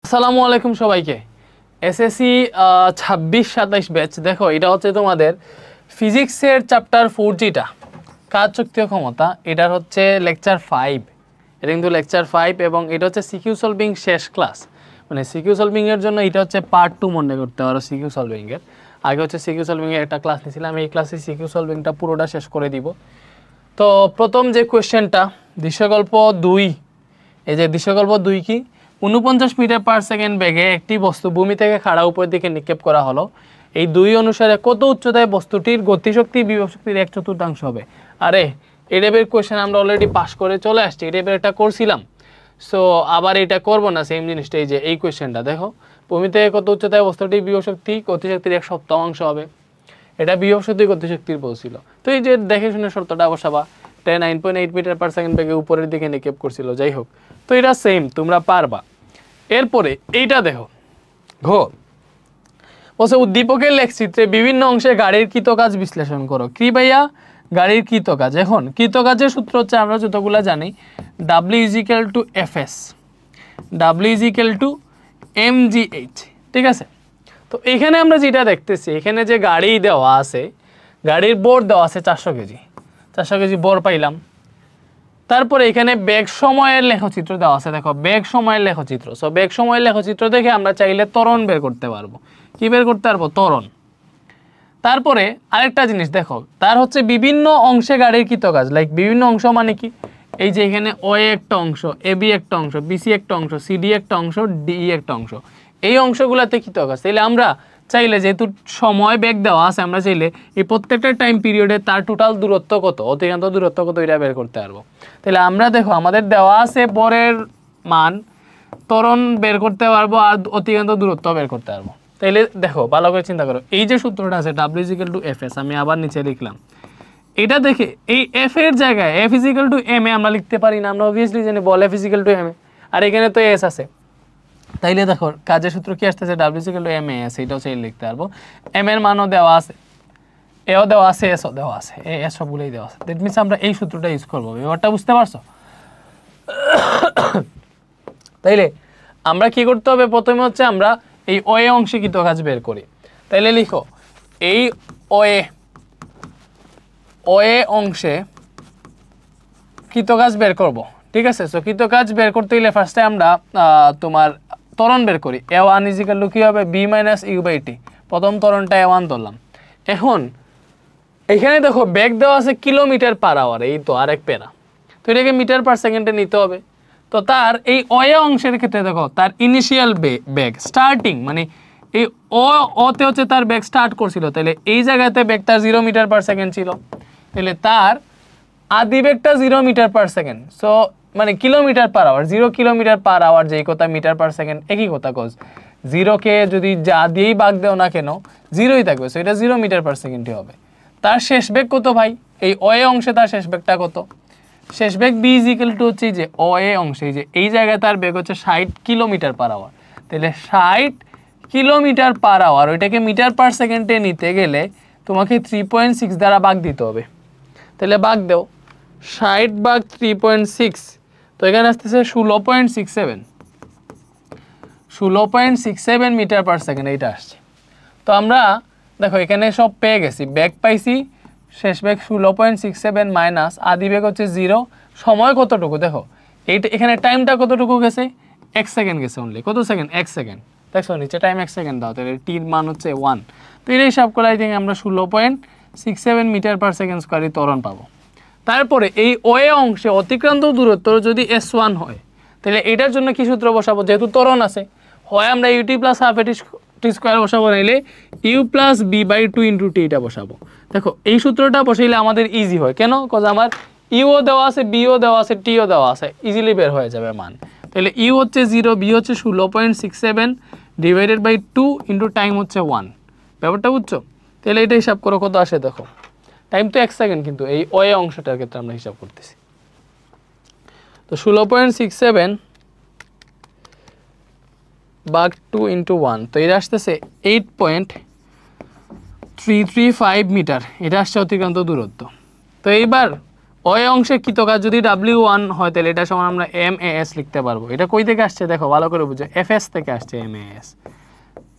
আসসালামু আলাইকুম সবাইকে। SSC 26-27 batch. দেখো এটা হচ্ছে তোমাদের ফিজিক্সের চ্যাপ্টার 4 যেটা কাজ শক্তি ও ক্ষমতা, এটার হচ্ছে লেকচার 5। এটা কিন্তু লেকচার 5 এবং এটা হচ্ছে সিকিউ সলভিং শেষ ক্লাস। মানে সিকিউ সলভিংয়ের জন্য এটা হচ্ছে পার্ট 2 মনে করতে পারো। সিকিউ সলভিংয়ের আগে হচ্ছে সিকিউ সলভিংয়ের একটা ক্লাস নিয়েছিলাম, এই ক্লাসে সিকিউ সলভিংটা পুরোটা শেষ করে দিব। তো প্রথম যে কোয়েশ্চেনটা দৃশ্যকল্প 2, এই যে দৃশ্যকল্প 2 কি, 49 মিটার পার সেকেন্ড বেগে একটি বস্তু ভূমি থেকে খাড়া উপরের দিকে নিক্ষেপ করা হলো। এই 2 অনুসারে কত উচ্চতায় বস্তুটির গতিশক্তি বিভব শক্তির 1/4 হবে। আরে এই টাইপের কোয়েশ্চেন আমরা অলরেডি পাস করে চলে আসছি, এই টাইপের একটা করছিলাম। সো আবার এটা করবো না, সেম জিনিসটা। এই যে এই কোয়েশ্চেনটা দেখো, ভূমি থেকে কত উচ্চতায় বস্তুটির বিভব শক্তি গতিশক্তির 1/7 হবে। এটা বিভব শক্তি গতিশক্তির বলছিল। তো এই যে দেখে শুনে শর্তটা বসাবা, 9.8 মিটার পার সেকেন্ড বেগে উপরের দিকে নিক্ষেপ করছিল। যাই হোক, তো এটা সেম, তোমরা পারবা। এরপরে এইটা দেখো, বলছে উদ্দীপকের লেখচিত্রে বিভিন্ন অংশে গাড়ির কৃতকাজ বিশ্লেষণ করো। কি ভাইয়া? গাড়ির কৃতকাজ। এখন কৃতকাজের সূত্র হচ্ছে আমরা যতগুলো জানি, W = Fs, W = mgh। ঠিক আছে, তো এখানে আমরা যেটা দেখতেছি, এখানে যে গাড়ি দেওয়া আছে, গাড়ির বোর দেওয়া আছে 400 কেজি, 400 কেজি বোর পাইলাম। তারপরে এখানে বেগ সময়ের লেখচিত্র দেওয়া আছে। দেখো বেগ সময়ের লেখচিত্র। সো বেগ সময়ের লেখচিত্র দেখে আমরা চাইলে ত্বরণ বের করতে পারবো। কি বের করতে পারবো? ত্বরণ। তারপরে আরেকটা জিনিস দেখো, তার হচ্ছে বিভিন্ন অংশে গাড়ির কৃতকাজ। লাইক বিভিন্ন অংশ মানে কি, এই যে এখানে OA একটা অংশ, AB একটা অংশ, BC একটা অংশ, CD একটা অংশ, DE একটা অংশ, এই অংশগুলোতে কৃতকাজ। তাইলে আমরা চাইলে, যেহেতু সময় বেগ দেওয়া আছে, আমরা চাইলে এই প্রত্যেকটা টাইম পিরিয়ডে তার টোটাল দূরত্ব কত, অতিক্রান্ত দূরত্ব কত, এটা বের করতে পারবো। তাহলে আমরা দেখো আমাদের দেওয়া আছে বরের মান, ত্বরণ বের করতে পারবো আর অতিক্রান্ত দূরত্ব বের করতে পারবো। তাইলে দেখো ভালো করে চিন্তা করো, এই যে সূত্রটা আছে W = Fs, আমি আবার নিচে লিখলাম। এটা দেখে এই F এর জায়গায় F = ma আমরা লিখতে পারি না? আমরা অবভিয়াসলি জানি বল F = ma, আর এখানে তো S আছে। তাইলে দেখো কাজের সূত্র কি আসতেছে? W = ma, এটাও চাইলে লিখতে পারবো। m এর মানও দেওয়া আছে, এও দেওয়া আছে, এসও দেওয়া আছে, এস সবগুলোই দেওয়া আছে। দ্যাট মিনস আমরা এই সূত্রটা ইউজ করবো। ব্যাপারটা বুঝতে পারছো? তাইলে আমরা কি করতে হবে? প্রথমে হচ্ছে আমরা এই OA অংশে কৃতকাজ বের করি। তাইলে লিখো, এই OA অংশে কৃতকাজ বের করব। ঠিক আছে, সো কৃতকাজ বের করতে গেলে ফার্স্টে আমরা তোমার ত্বরণ বের করি। A1 = কি হবে? B - U/T। প্রথম ত্বরণটা A1 ধরলাম। এখন এখানে দেখো বেগ দেওয়া আছে কিলোমিটার পার আওয়ার, এই তো আরেক প্যারা। তো এটাকে মিটার পার সেকেন্ডে নিতে হবে। তো তার এই OA অংশের ক্ষেত্রে দেখো, তার ইনিশিয়াল বেগ স্টার্টিং, মানে এই ওতে হচ্ছে তার বেগ স্টার্ট করছিল। তাহলে এই জায়গাতে বেগটা 0 মিটার পার সেকেন্ড ছিল। তাহলে তার আদি বেগটা 0 মিটার পার সেকেন্ড। সো মানে kilometre per hour, 0 kilometre per hour, যেই কথা মিটার পার সেকেন্ড একই কথা। কজ 0কে যদি যা দিয়েই ভাগ দেও না কেন, 0ই থাকবে। সো এটা 0 মিটার পার সেকেন্ডই হবে। তার শেষ বেগ কত ভাই? এই OA অংশে তার শেষ বেগটা কত? শেষ বেগ B = হচ্ছে যে OA অংশে, যে এই জায়গায় তার বেগ হচ্ছে 60 কিলোমিটার পার আওয়ার। তাহলে 60 কিলোমিটার পার আওয়ার, ওইটাকে মিটার পার সেকেন্ডে নিতে গেলে তোমাকে 3.6 দ্বারা ভাগ দিতে হবে। তাহলে ভাগ দেও, 60 ভাগ 3.6, তো এখানে আসতেছে 16.67 মিটার পার সেকেন্ড, এইটা আসছে। তো আমরা দেখো এখানে সব পেয়ে গেছি, বেগ পাইছি, শেষ বেগ 16.67 মাইনাস আদি বেগ হচ্ছে 0, সময় কতটুকু দেখো, এইটা এখানে টাইমটা কতটুকু গেছে? 1 সেকেন্ড গেছে অনলি। কত সেকেন্ড? 1 সেকেন্ড। দেখছো নিচে টাইম 1 সেকেন্ড দাও, তাহলে টির মান হচ্ছে 1। তো এটা হিসাব করে আই থিঙ্ক আমরা 16.67 মিটার পার সেকেন্ড স্কোয়ারই ত্বরণ পাবো। তারপরে এই OA অংশে অতিক্রান্ত দূরত্ব যদি S1 হয়, তাহলে এটার জন্য কি সূত্র বসাবো? যেহেতু ত্বরণ আছে, হয় আমরা UT + ½ t² বসাবো, নাইলে U + B/2 × T এটা বসাবো। দেখো এই সূত্রটা বসাইলে আমাদের ইজি হয়। কেন? কজ আমার ইউও দেওয়া আছে, বিও দেওয়া আছে, টিও দেওয়া আছে, ইজিলি বের হয়ে যাবে মান। তাহলে ইউ হচ্ছে 0, বি হচ্ছে 16.67 / 2 × টাইম হচ্ছে 1। ব্যাপারটা বুঝছো? তাহলে এটা হিসাব করো কত আসে। দেখো টাইম তো 1 সেকেন্ড, কিন্তু এই OA অংশটার ক্ষেত্রে আমরা হিসাব করতেছি। তো 16.67 ভাগ 2 × 1, তো এটা আসতেছে 8.335 মিটার। এটা আসছে অতিক্রান্ত দূরত্ব। তো এইবার ওই অংশে কৃতকাজ যদি W1 হয় তাহলে এটা সমান আমরা MAS লিখতে পারবো। এটা কই থেকে আসছে দেখো ভালো করে বুঝো, FS থেকে আসছে MAS,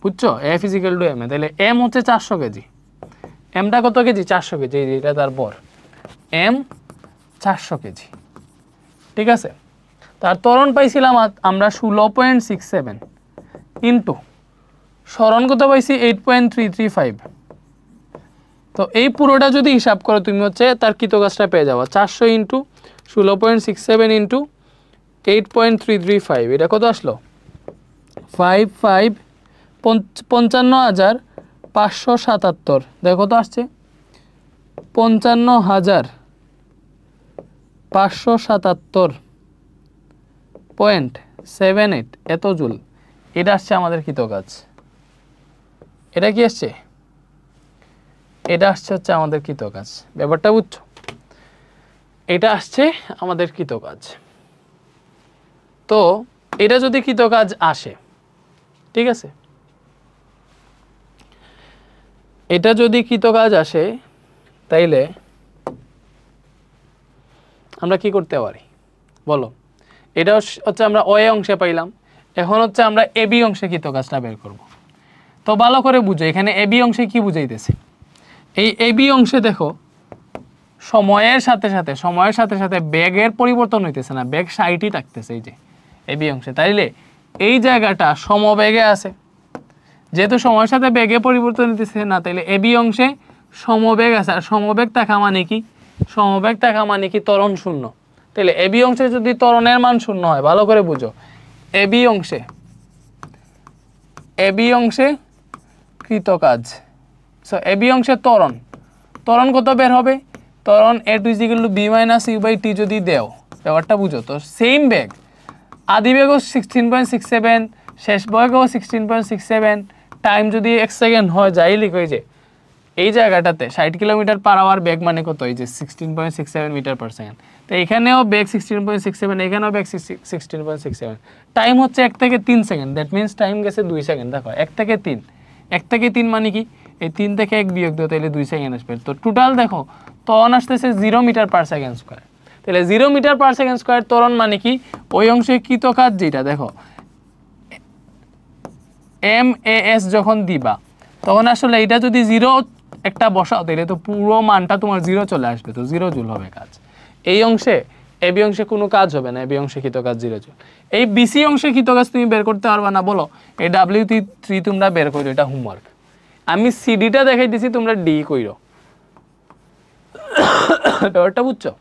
বুঝছো? F = MA, তাহলে M হচ্ছে 400 কেজি, এমটা কত কেজি? 400 কেজি, এটা তার বর, M 400 কেজি, ঠিক আছে? তার ত্বরণ পাইছিলাম আমরা 16.67 ইন্টু সরণ কত পাইছি 8.335। তো এই পুরোটা যদি হিসাব করো তুমি হচ্ছে তার কৃতকাজটা পেয়ে যাবো 400 ইন্টু 16.67 ইন্টু 8.335, এটা কত আসলো? 55,577। দেখো তো আসছে 55,577.78 এত জুল, এটা আসছে আমাদের কৃতকাজ। এটা কি আসছে? এটা আসছে হচ্ছে আমাদের কৃতকাজ, ব্যাপারটা বুঝছো? এটা আসছে আমাদের কৃতকাজ। তো এটা যদি কৃতকাজ আসে, ঠিক আছে, এটা যদি কৃতকাজ আসে তাইলে আমরা কি করতে পারি বলো? এটা হচ্ছে আমরা ওএ অংশে পাইলাম, এখন হচ্ছে আমরা এবি অংশে কৃতকাজটা বের করব। তো ভালো করে বুঝো এখানে এবি অংশে কি বুঝাইতেছে। এই এবি অংশে দেখো সময়ের সাথে সাথে বেগের পরিবর্তন হইতেছে না, বেগ 60ই থাকতেছে এই যে এবি অংশে। তাইলে এই জায়গাটা সমবেগে আছে, যেহেতু সময়ের সাথে বেগে পরিবর্তন হইতেছে না, তাইলে এবি অংশে সমবেগ আছে। আর সমবেগ থাকা মানে কি? সমবেগ থাকা মানে কি? ত্বরণ শূন্য। তাহলে এবি অংশে যদি ত্বরণের মান শূন্য হয়, ভালো করে বুঝো, এবি অংশে কৃতকাজ, সো এবি অংশে ত্বরণ কত বের হবে? ত্বরণ A2 = B - U/T যদি দেও, ব্যাপারটা বুঝো। তো সেম বেগ, আদি বেগও 16.67, শেষ বেগও 16.67, টাইম যদি 1 সেকেন্ড হয়, যাই লিখো এই যে এই জায়গাটাতে 60 কিলোমিটার/আওয়ার বেগ মানে কত? এই যে 16.67 মিটার/সেকেন্ড। তো এখানেও বেগ 16.67, এখানেও বেগ 16.67, টাইম হচ্ছে 1 থেকে 3 সেকেন্ড, দ্যাট মিনস টাইম গেছে 2 সেকেন্ড। দেখো 1 থেকে 3 মানে কি? এই 3 থেকে 1 বিয়োগ দাও, তাহলে 2 সেকেন্ড আসবে। তো টোটাল দেখো ত্বরণ আসতেছে 0 মিটার/সেকেন্ড স্কয়ার। তাহলে 0 মিটার/সেকেন্ড স্কয়ার ত্বরণ মানে কি? ওই অংশে কৃতকাজ যেটা দেখো MAS যখন দিবা, তখন আসলে এটা যদি 0 একটা বসাও, তাহলে তো পুরো মানটা তোমার 0 চলে আসবে, তো 0 জুল হবে কাজ। এই অংশে এবি অংশে কোনো কাজ হবে না, এবি অংশে কৃতকাজ 0 জুল। এই বিসি অংশে কৃতকাজ তুমি বের করতে পারবা না, বলো? এই W3 তোমরা বের করো, এটা হোমওয়ার্ক। আমি সিডিটা দেখাই দিছি, তোমরা ডি কইরো, ব্যাপারটা বুঝছো?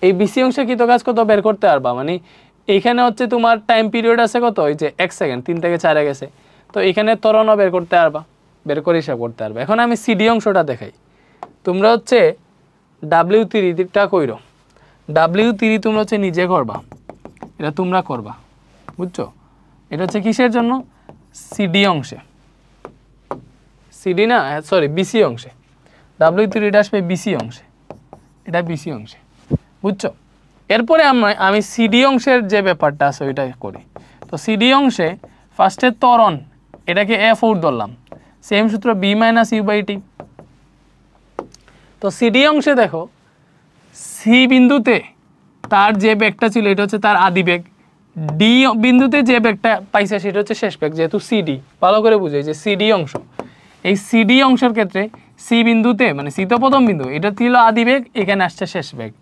এই বিসি অংশে কৃতকাজ কত বের করতে পারবা, মানে এইখানে হচ্ছে তোমার টাইম পিরিয়ড আছে কত? ওই যে 1 সেকেন্ড, 3 থেকে 4 গেছে। তো এখানে ত্বরণও বের করতে পারবা, বের করে হিসাব করতে পারবা। এখন আমি সিডি অংশটা দেখাই, তোমরা হচ্ছে W3টা কইরো। W3 তোমরা হচ্ছে নিজে করবা, এটা তোমরা করবা, বুঝছো? এটা হচ্ছে কিসের জন্য? সিডি অংশে, সিডি না, সরি, বিসি অংশে। W3টা আসবে বিসি অংশে, এটা বিসি অংশে, বুঝছো? এরপরে আমি সিডি অংশের যে ব্যাপারটা আছে ওইটা করি। তো সিডি অংশে ফার্স্টে ত্বরণ, এটাকে F4 ধরলাম, সেম সূত্র B - U/T। তো সিডি অংশে দেখো সি বিন্দুতে তার যে বেগটা ছিল এটা হচ্ছে তার আদি বেগ, ডি বিন্দুতে যে বেগটা পাইছে সেটা হচ্ছে শেষ বেগ, যেহেতু সিডি ভালো করে বুঝে যে সিডি অংশ। এই সিডি অংশের ক্ষেত্রে সি বিন্দুতে, মানে সি তো প্রথম বিন্দু, এটা ছিল আদি বেগ, এখানে আসছে শেষ বেগ।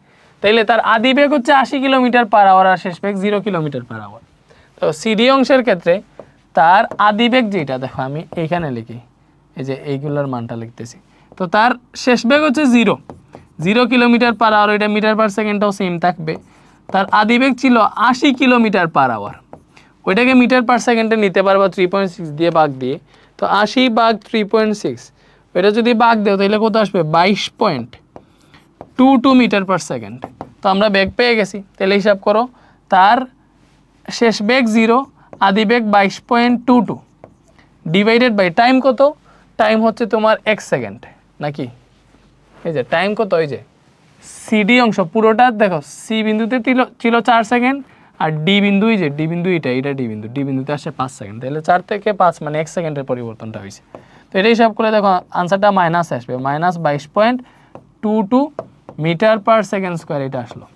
তাইলে তার আদি বেগ হচ্ছে 80 কিলোমিটার/আওয়ার আর শেষ বেগ 0 কিলোমিটার/আওয়ার। তো সিডি অংশের ক্ষেত্রে তার আদি বেগ যেটা, দেখো আমি এইখানে লিখি, এই যে এইগুলোর মানটা লিখতেছি। তো তার শেষ বেগ হচ্ছে 0 কিলোমিটার/আওয়ার, এটা মিটার/সেকেন্ডটাও সেম থাকবে। তার আদি বেগ ছিল 80 কিলোমিটার/আওয়ার, ওইটাকে মিটার/সেকেন্ডে নিতে পারবা 3.6 দিয়ে ভাগ দিয়ে। তো 80 ভাগ 3.6, ওইটা যদি ভাগ দেও তাহলে কত আসবে? 22.22 মিটার/সেকেন্ড। তো আমরা বেগ পেয়ে গেছি, তাহলে হিসাব করো তার শেষ বেগ 0, আদি বেগ 22.22 ডিভাইডেড বাই টাইম কত? টাইম হচ্ছে তোমার 1 সেকেন্ড, নাকি? এই যে টাইম কত, এই যে সিডি অংশ পুরোটা দেখো, সি বিন্দুতে ছিল 4 সেকেন্ড, আর ডি বিন্দু, এই যে ডি বিন্দু, এটা ডি বিন্দুতে আসছে 5 সেকেন্ড। তাহলে 4 থেকে 5 মানে 1 সেকেন্ডের পরিবর্তনটা হয়েছে। তো এটা হিসাব করে দেখো আনসারটা মাইনাস আসবে, -22.22 মিটার পার সেকেন্ড স্কোয়ার এটা আসলো।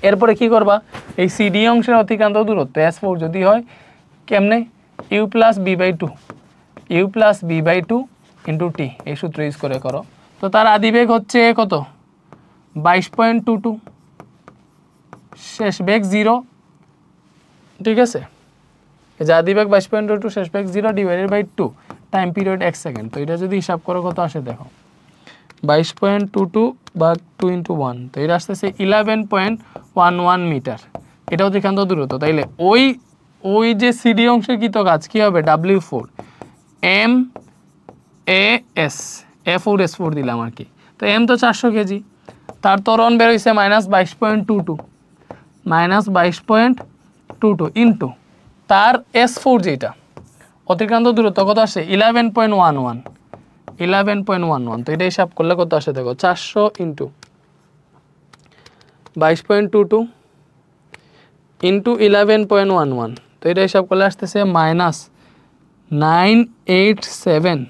এরপরে কি করবা, এই সিডি অংশের অতিক্রান্ত দূরত্ব S4 যদি হয় কেমনে, u plus v by two into t, এই সূত্র ইউজ করে করো। তো তার আদিবেগ হচ্ছে কত, 22.22, শেষ বেগ 0, ঠিক আছে। এই যে আদিবেগ 22.22, শেষ বেগ 0 divided by 2, time period 1 second. তো এটা যদি হিসাব করো কত আসে দেখো, 22.22 বা 2 × 1, তো এটা আসতেছে 11.11 মিটার। এটা অতিক্রান্ত দূরত্ব। তাইলে ওই যে সিডি অংশের কৃত কাজ কি হবে, W4 M A S, F4 S4 দিলাম আর কি। তো M তো 400 কেজি, তার ত্বরণ বের হয়েছে -22.22 ইন্টু তার S4 যেটা অতিক্রান্ত দূরত্ব কত আসে 11.11। তো এটা হিসাব করলে কত আসে দেখো, 400 ইন্টু 22.22 ইন্টু 11.11। তো এটা হিসাব করলে আসতেছে -987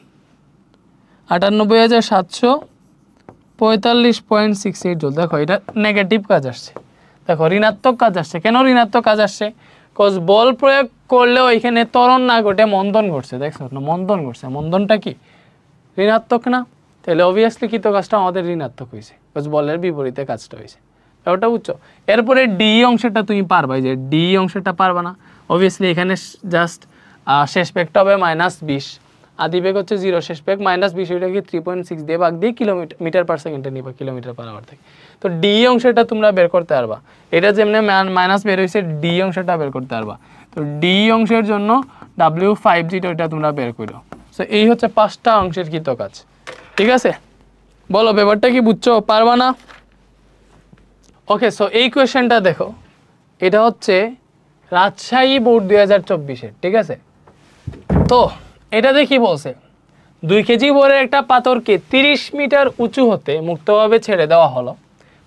98,745.68 জুল। দেখো এটা নেগেটিভ কাজ আসছে, দেখো ঋণাত্মক কাজ আসছে। কেন ঋণাত্মক কাজ আসছে, কজ বল প্রয়োগ করলেও এখানে ত্বরণ না ঘটে মন্দন ঘটছে, দেখছো না, মন্দন ঘটছে। মন্দনটা কি ঋণাত্মক না, তাহলে অবভিয়াসলি কৃত কাজটা আমাদের ঋণাত্মক হয়েছে, কজ বলের বিপরীতে কাজটা হয়েছে। ওটা বুঝছো। এরপরে ডি অংশটা তুমি পারবা, যে ডি অংশটা পারবা না, অবভিয়াসলি এখানে জাস্ট শেষ বেগটা হবে -20, আদিবেগ হচ্ছে 0, শেষ বেগ -20, ওইটাকে 3.6 দিয়ে ভাগ দিয়ে মিটার পার সেকেন্ডে নিবা, কিলোমিটার পার আওয়ার থেকে। তো ডি অংশটা তোমরা বের করতে পারবা, এটা যেমনি মাইনাস বের হয়েছে ডি অংশটা বের করতে পারবা। তো ডি অংশের জন্য W5 যেটা ওইটা তোমরা বের করো। সো এই হচ্ছে 5টা অংশের কৃত কাজ, ঠিক আছে। বলো ব্যাপারটা কি বুঝছো, পারবা না? ওকে, সো এই কোয়েশ্চেনটা দেখো, এটা হচ্ছে রাজশাহী বোর্ড 2024-এর, ঠিক আছে। তো এটা দেখি বলছে 2 কেজি ভরের একটা পাথরকে 30 মিটার উঁচু হতে মুক্তভাবে ছেড়ে দেওয়া হলো।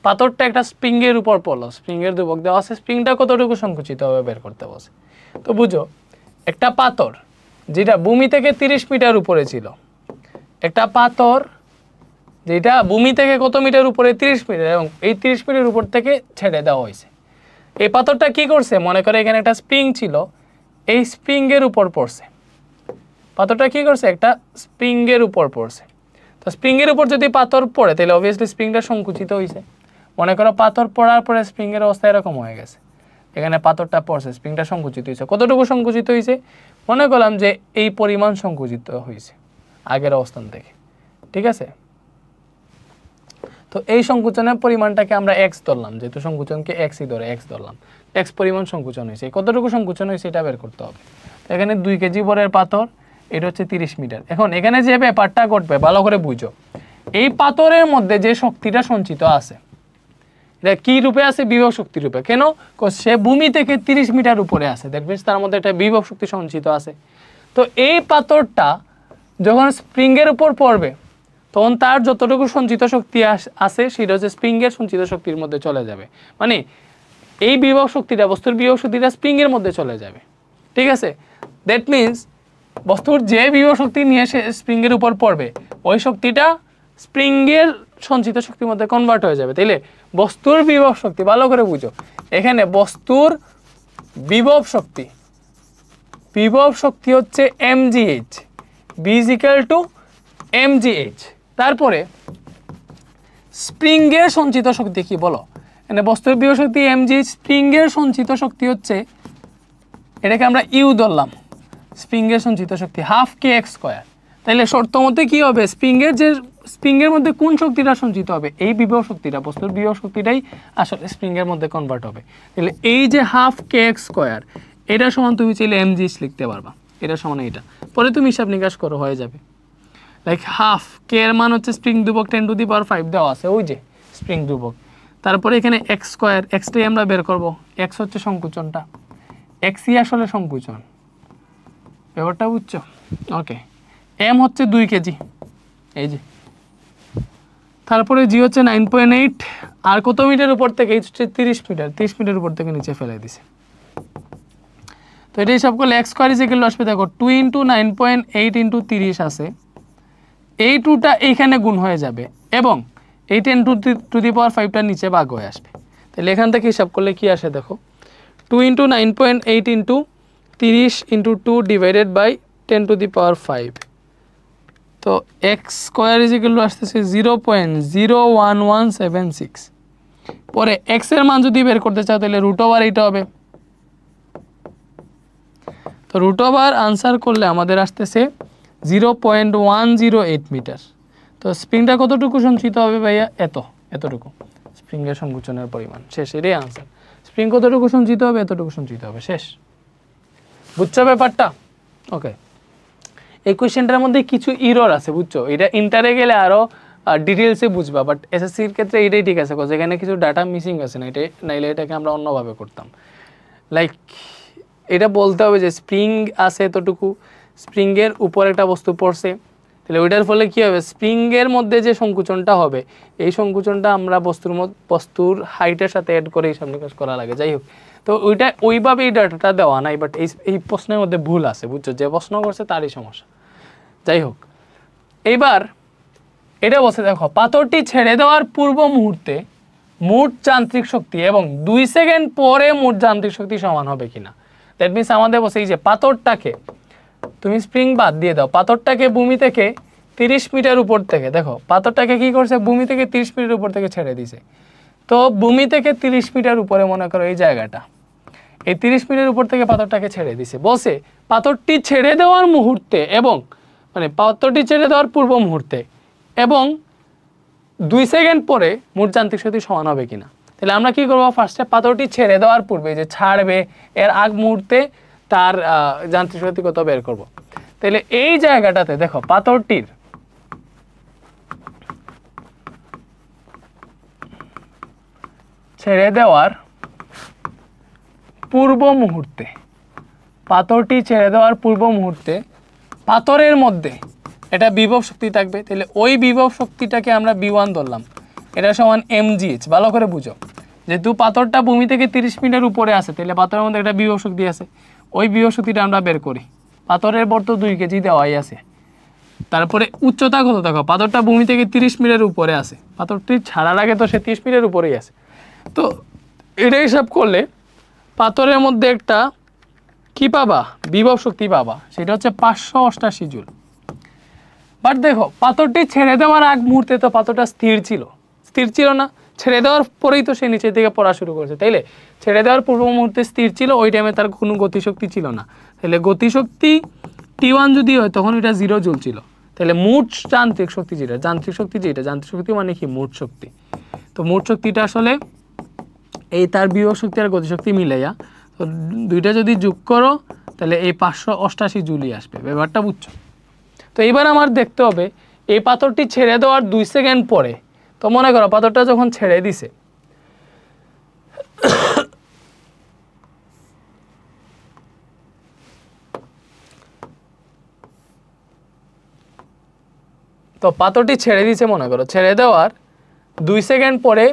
পাথরটা একটা স্প্রিংয়ের উপর পড়লো, স্প্রিংয়ের দুবক দেওয়া আছে, স্প্রিংটা কতটুকু সংকুচিত হবে বের করতে বলছে। তো বুঝো, একটা পাথর যেটা ভূমি থেকে 30 মিটার উপরে ছিল, একটা পাথর যেটা ভূমি থেকে কত মিটার উপরে, 30 মিটার, এবং এই 30 মিটার উপর থেকে ছেড়ে দেওয়া হয়েছে। এই পাথরটা কি করছে, মনে করে এখানে একটা স্প্রিং ছিল, এই স্প্রিংয়ের উপর পড়ছে। পাথরটা কি করছে, একটা স্প্রিংয়ের উপর পড়ছে। তো স্প্রিংয়ের উপর যদি পাথর পড়ে তাহলে অবভিয়াসলি স্প্রিংটা সংকুচিত হয়েছে। মনে করো পাথর পড়ার পরে স্প্রিংয়ের অবস্থা এরকম হয়ে গেছে, এখানে পাথরটা পড়ছে, স্প্রিংটা সংকুচিত হয়েছে। কতটুকু সংকুচিত হয়েছে, মনে করলাম যে এই পরিমাণ সংকুচিত হয়েছে আগের অবস্থান থেকে, ঠিক আছে। তো এই সংকুচনের পরিমাণটাকে আমরা এক্স ধরলাম, যেহেতু সংকুচনকে এক্সই ধরে, এক্স ধরলাম, এক্স পরিমাণ সংকুচন হয়েছে। কতটুকু সংকুচন হয়েছে এটা বের করতে হবে। এখানে 2 কেজি ভরের পাথর, এটা হচ্ছে 30 মিটার। এখন এখানে যে ব্যাপারটা ঘটবে ভালো করে বুঝো, এই পাথরের মধ্যে যে শক্তিটা সঞ্চিত আছে এটা কি রূপে আছে, বিভব শক্তি রূপে। কেন, সে ভূমি থেকে 30 মিটার উপরে আছে, দেখবে তার মধ্যে একটা বিভব শক্তি সঞ্চিত আছে। তো এই পাথরটা যখন স্প্রিংয়ের উপর পড়বে তখন তার যতটুকু সঞ্চিত শক্তি আছে সেটা হচ্ছে স্প্রিংয়ের সঞ্চিত শক্তির মধ্যে চলে যাবে। মানে এই বিভব শক্তিটা, বস্তুর বিভব শক্তিটা স্প্রিংয়ের মধ্যে চলে যাবে, ঠিক আছে। দ্যাট মিনস বস্তুর যে বিভব শক্তি নিয়ে সে স্প্রিংয়ের উপর পড়বে, ওই শক্তিটা স্প্রিংয়ের সঞ্চিত শক্তির মধ্যে কনভার্ট হয়ে যাবে। তাইলে বস্তুর বিভব শক্তি ভালো করে বুঝো, এখানে বস্তুর বিভব শক্তি হচ্ছে mgh, b = mgh। তারপরে স্প্রিংয়ের সঞ্চিত শক্তি কি বলো, মানে বস্তুর বিভব শক্তি mgh, স্প্রিংয়ের সঞ্চিত শক্তি হচ্ছে, এটাকে আমরা ইউ ধরলাম, স্প্রিংয়ের সঞ্চিত শক্তি ½ kx²। তাইলে শর্ত মতে কি হবে, স্প্রিংয়ের মধ্যে কোন শক্তিটা সঞ্চিত হবে, এই বিভব শক্তিটা, বস্তুর বিভব শক্তিটাই আসলে স্প্রিংয়ের মধ্যে কনভার্ট হবে। তাহলে এই যে ½ kx², এটা সমান তুমি চাইলে mgh লিখতে পারবা, এটা সমান এটা। পরে তুমি হিসাব নিকাশ করো, হয়ে যাবে। লাইক হাফ কে এর মান হচ্ছে স্প্রিং ধ্রুবক 10⁵ দেওয়া আছে, ওই যে স্প্রিং ধ্রুবক। তারপরে এখানে x², এক্সটাই আমরা বের করব, এক্স হচ্ছে সংকুচনটা, এক্সই আসলে সংকুচন, ব্যাপারটা বুঝছো। ওকে, এম হচ্ছে 2 কেজি, এই যে। তারপরে জি হচ্ছে 9.8, আর কত মিটার উপর থেকে, এই হচ্ছে 30 মিটার, 30 মিটার উপর থেকে নিচে ফেলে দিছে। তো এটা হিসাব করলে x² আসবে দেখো 2 × 9.8 × 30 আছে, এই 2টা এইখানে গুণ হয়ে যাবে, এবং এই 10⁵ নিচে ভাগ হয়ে আসবে। তাহলে এখান থেকে হিসাব করলে কি আসে দেখো, 2 × 9.8 × 30 × 2 ডিভাইডেড বাই 10⁵। তো x² আসতেছে 0.01176। পরে x এর মান যদি বের করতে চাও তাহলে √ওভার এটা হবে। তো √ওভার আনসার করলে আমাদের আসতেছে 0.108 মিটার। তো স্প্রিংটা কতটুকু সঞ্চিত হবে ভাইয়া? এতটুকু স্প্রিংয়ের সংকোচনের পরিমাণ। শেষ, এটাই আনসার। স্প্রিং কতটুকু সঞ্চিত হবে? এতটুকু সঞ্চিত হবে। শেষ, বুঝছো ব্যাপারটা? ওকে, এই কোয়েশ্চেনটার মধ্যে কিছু ইরর আছে, বুঝছো? এটা ইন্টারে গেলে আরও ডিটেলসে বুঝবা, বাট এসএসসির ক্ষেত্রে এটাই ঠিক আছে, কজ এখানে কিছু ডাটা মিসিং আছে না, এটাই নাইলে এটাকে আমরা অন্যভাবে করতাম। লাইক এটা বলতে হবে যে স্প্রিং আছে এতটুকু, স্প্রিংয়ের উপর একটা বস্তু পড়ছে, তাহলে ওইটার ফলে কী হবে, স্প্রিংয়ের মধ্যে যে সংকুচনটা হবে এই সংকুচনটা আমরা বস্তুর হাইটের সাথে অ্যাড করে হিসাব নিকাশ করা লাগে। যাই হোক, তো ওইভাবে এই ডাটাটা দেওয়া নাই, বাট এই প্রশ্নের মধ্যে ভুল আছে, বুঝছো? যে প্রশ্ন করছে তারই সমস্যা। যাই হোক, এইবার এটা বলছে দেখো, পাথরটি ছেড়ে দেওয়ার পূর্ব মুহূর্তে মোট যান্ত্রিক শক্তি এবং 2 সেকেন্ড পরে মোট যান্ত্রিক শক্তি সমান হবে কিনা। দ্যাট মিনস আমাদের বলছে এই যে পাথরটাকে তুমি স্প্রিং বাদ দিয়ে দাও, পাথরটাকে ভূমি থেকে 30 মিটার উপর থেকে, দেখো পাথরটাকে কি করছে, ভূমি থেকে 30 মিটার উপর থেকে ছেড়ে দিছে। তো ভূমি থেকে 30 মিটার উপরে মনে করো এই জায়গাটা, এই 30 মিটার উপর থেকে পাথরটাকে ছেড়ে দিছে। বলছে পাথরটি ছেড়ে দেওয়ার মুহূর্তে এবং মানে পাথরটি ছেড়ে দেওয়ার পূর্ব মুহূর্তে এবং 2 সেকেন্ড পরে মোট যান্ত্রিক শক্তি সমান হবে কিনা। তাহলে আমরা কি করবো, ফার্স্টে পাথরটি ছেড়ে দেওয়ার পূর্বে যে ছাড়বে এর আগ মুহূর্তে তার যান্ত্রিক শক্তি কত বের করব। তাহলে এই জায়গাটাতে দেখো, পাথরটির ছেড়ে দেওয়ার পূর্ব মুহূর্তে, পাথরটি ছেড়ে দেওয়ার পূর্ব মুহূর্তে পাথরের মধ্যে এটা বিভব শক্তি থাকবে। তাহলে ওই বিভব শক্তিটাকে আমরা V1 ধরলাম, এটা সমান mgh। ভালো করে বুঝো, যেহেতু পাথরটা ভূমি থেকে 30 মিটার উপরে আছে, তাহলে পাথরের মধ্যে একটা বিভব শক্তি আছে, ওই বিভব শক্তিটা আমরা বের করি। পাথরের বর্ত 2 কেজি দেওয়াই আছে। তারপরে উচ্চতা কত দেখো, পাথরটা ভূমি থেকে 30 মিটার উপরে আছে, পাথরটি ছাড়ার আগে তো সে 30 মিটার উপরেই আছে। তো এটা হিসাব করলে পাথরের মধ্যে একটা কি পাবা, বিভব শক্তি পাবা, সেটা হচ্ছে 588 জুল। বাট দেখো, পাথরটি ছেড়ে দেওয়ার আগ মুহূর্তে তো পাথরটা স্থির ছিল না, ছেড়ে দেওয়ার পরেই তো সে নিচের দিকে পড়া শুরু করেছে, তাইলে ছেড়ে দেওয়ার পূর্ব মুহূর্তে স্থির ছিল, ওই টাইমে তার কোনো গতিশক্তি ছিল না। তাহলে গতিশক্তি T1 যদি হয় তখন এটা 0 জুল ছিল। তাহলে মোট যান্ত্রিক শক্তি যেটা, যান্ত্রিক শক্তি মানে কি, মোট শক্তি। তো মোট শক্তিটা আসলে এই তার বিভব শক্তি আর গতিশক্তি মিলাইয়া, তো দুইটা যদি যোগ করো তাহলে এই 588 জুলই আসবে। ব্যাপারটা বুঝছো? তো এবার আমার দেখতে হবে এই পাথরটি ছেড়ে দেওয়ার 2 সেকেন্ড পরে, তো মনে করো পাথরটা যখন ছেড়ে দিছে, তো পাথরটি ছেড়ে দিছে, মনে করো ছেড়ে দেওয়ার 2 সেকেন্ড পরে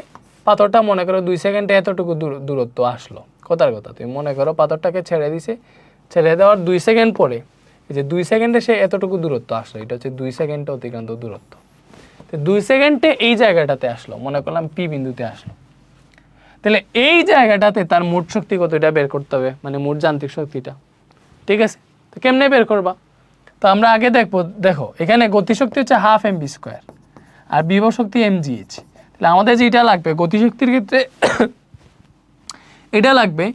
পাথরটা মনে করো 2 সেকেন্ডে এতটুকু দূরত্ব আসলো। কথার কথা, তুমি মনে করো পাথরটাকে ছেড়ে দিছে, ছেড়ে দেওয়ার 2 সেকেন্ড পরে এই যে 2 সেকেন্ডে সে এতটুকু দূরত্ব আসলো, এটা হচ্ছে 2 সেকেন্ডে অতিক্রান্ত দূরত্ব। তো 2 সেকেন্ডে এই জায়গাটাতে আসলো, মনে করলাম P বিন্দুতে আসলো। তাহলে এই জায়গাটাতে তার মোট শক্তি কত, এটা বের করতে হবে, মানে মোট যান্ত্রিক শক্তিটা। ঠিক আছে, তো কেমনে বের করবা? তো আমরা আগে দেখো এখানে গতিশক্তি হচ্ছে 1/2 mv² আর বিভব শক্তি mgh। তাহলে আমাদের যেটা লাগবে গতিশক্তির ক্ষেত্রে এটা লাগবে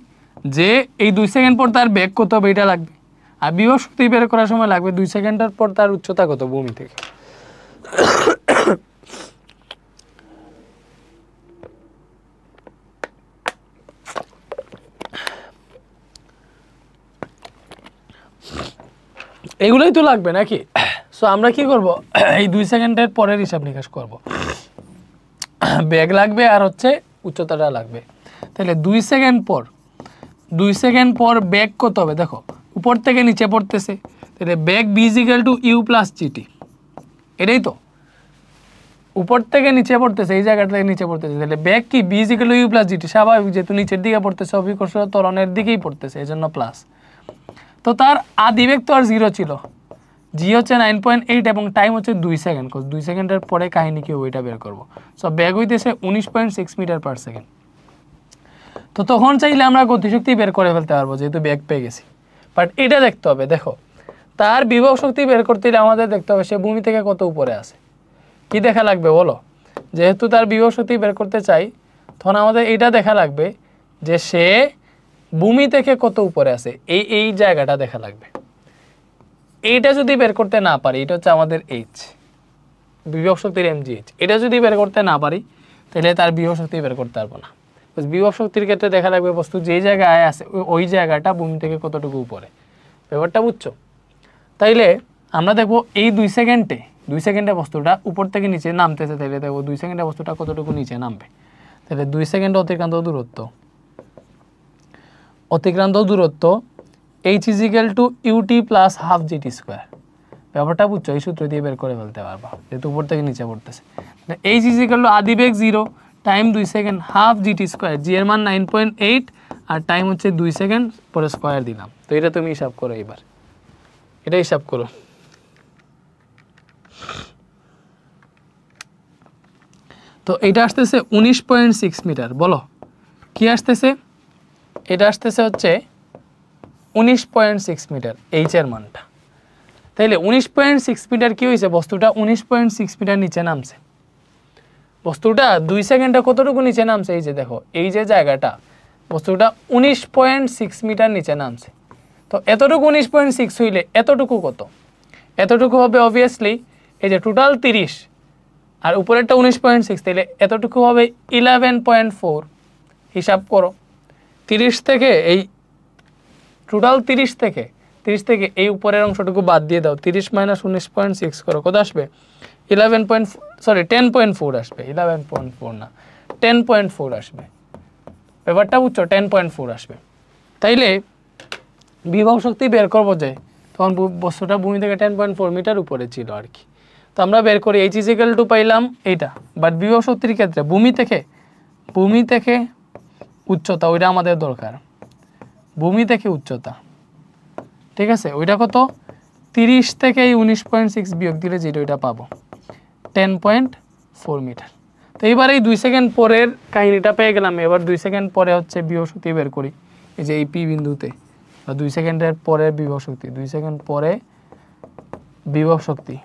যে এই 2 সেকেন্ড পর তার বেগ কত হবে, এটা লাগবে। আর বিভব শক্তি বের করার সময় লাগবে 2 সেকেন্ডের পর তার উচ্চতা কত ভূমি থেকে। এগুলোই তো লাগবে নাকি? সো আমরা কি করব, এই 2 সেকেন্ডের পরের হিসাব নিকাশ করব। বেগ লাগবে আর হচ্ছে উচ্চতাটা লাগবে। তাহলে 2 সেকেন্ড পর বেগ কত হবে, দেখো উপর থেকে নিচে পড়তেছে, তাহলে বেগ b = u + gt। এটাই তো উপর থেকে নিচে পড়তেছে, এই জায়গাটা থেকে নিচে পড়তেছে, তাহলে বেগ কি b = u + gt। স্বাভাবিক, যেহেতু নিচের দিকে পড়তেছে, অভিকর্ষ ত্বরণের দিকেই পড়তেছে, এই জন্য প্লাস। তো তার আদি বেগ তো আর 0 ছিল, জি হচ্ছে 9.8 এবং টাইম হচ্ছে 2 সেকেন্ড, 2 সেকেন্ডের পরে কাহিনী কি ওইটা বের করব। সো বেগ হইতেছে 19.6 মিটার পার সেকেন্ড। তো তখন চাইলে আমরা গতিশক্তি বের করে ফেলতে পারবো যেহেতু বেগ পেয়ে গেছি। বাট এটা দেখতে হবে, দেখো তার বিভব শক্তি বের করতে হলে আমাদের দেখতে হবে সে ভূমি থেকে কত উপরে আছে। কি দেখা লাগবে বলো? যেহেতু তার বিভব শক্তি বের করতে চাই তখন আমাদের এটা দেখা লাগবে যে সে ভূমি থেকে কত উপরে আছে, এই জায়গাটা দেখা লাগবে। এইটা যদি বের করতে না পারি, এটা হচ্ছে আমাদের এইচ, বিভব শক্তির mgh, এটা যদি বের করতে না পারি তাহলে তার বিভব শক্তি বের করতে পারবো না। বিভব শক্তির ক্ষেত্রে দেখা লাগবে বস্তু যেই জায়গায় আছে ওই জায়গাটা ভূমি থেকে কতটুকু উপরে, ব্যাপারটা বুঝছো? তাইলে আমরা দেখবো এই 2 সেকেন্ডে বস্তুটা উপর থেকে নিচে নামতেছে, তাহলে দেখবো 2 সেকেন্ডে বস্তুটা কতটুকু নিচে নামবে। তাহলে 2 সেকেন্ড অতিক্রান্ত দূরত্ব h = ut + half gt square. ব্যাপারটা বুঝছো? এই সূত্র দিয়ে বের করে ফেলতে পারবা যেহেতু উপর থেকে নিচে পড়তেছে। h = আদি বেগ 0, time 2 second, half gt square, g এর মান 9.8 আর টাইম হচ্ছে 2 সেকেন্ড, পরে স্কোয়ার দিলাম। তো এটা তুমি হিসাব করো, এবার এটা হিসাব করো। তো এটা আসতেছে 19.6 মিটার। বলো কি আসতেছে? এটা আসতেছে হচ্ছে 19.6 মিটার এইচ এর মানটা। তাইলে 19.6 মিটার কি হয়েছে? বস্তুটা 19.6 মিটার নিচে নামছে। বস্তুটা 2 সেকেন্ডে কতটুকু নিচে নামছে? এই যে দেখো, এই যে জায়গাটা, বস্তুটা 19.6 মিটার নিচে নামছে। তো এতটুকু 19.6 হইলে এতটুকু কত? এতটুকু হবে অবভিয়াসলি এই যে টোটাল 30 আর উপরেরটা 19.6, তাহলে এতটুকু হবে 11.4। হিসাব করো 30 থেকে এই টোটাল 30 থেকে এই উপরের অংশটুকু বাদ দিয়ে দাও, 30 - 19.6 করো, কত আসবে? 10.4 আসবে। 11.4 না, 10.4 আসবে। ব্যাপারটা বুঝছো? 10.4 আসবে। তাইলে বিভব শক্তি বের করবো যে তখন বস্তুটা ভূমি থেকে 10.4 মিটার উপরে ছিল আর কি। তো আমরা বের করি h = পাইলাম এইটা, বাট বিভব শক্তির ক্ষেত্রে ভূমি থেকে উচ্চতা ওইটা আমাদের দরকার, ভূমি থেকে উচ্চতা, ঠিক আছে? ওইটা কত? 30 থেকে এই 19.6 বিয়োগ দিলে যেটা ওইটা পাবো 10.4 মিটার। তো এইবার এই 2 সেকেন্ড পরের কাহিনীটা পেয়ে গেলাম। এবার 2 সেকেন্ড পরে হচ্ছে বিভব শক্তি বের করি। এই যে এই পি বিন্দুতে 2 সেকেন্ডের পরে বিভব শক্তি, 2 সেকেন্ড পরে বিভব শক্তি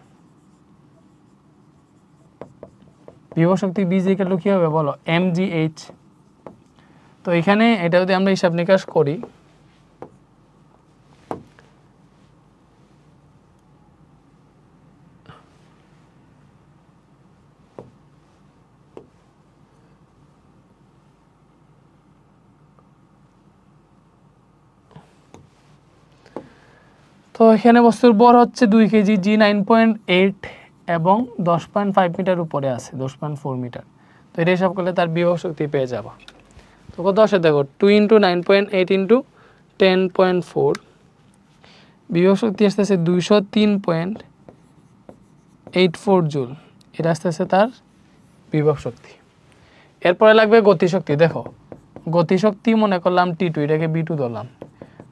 বি = কি হবে বলো? mgh। তো এখানে এটা যদি আমরা হিসাব নিকাশ করি, তো এখানে বস্তুর বর হচ্ছে 2 কেজি, জি 9.8 এবং 10.5 মিটার উপরে আছে, 10.4 মিটার। তো এটা হিসাব করলে তার বিভব শক্তি পেয়ে যাব। তো কত আসে দেখো, 2 × 9.8 × 10.4, বিভব শক্তি আসতেছে 203.84 জুল। এটা আসতেছে তার বিভব শক্তি। এরপরে লাগবে গতিশক্তি। দেখো গতিশক্তি মনে করলাম T2, এটাকে B2 ধরলাম।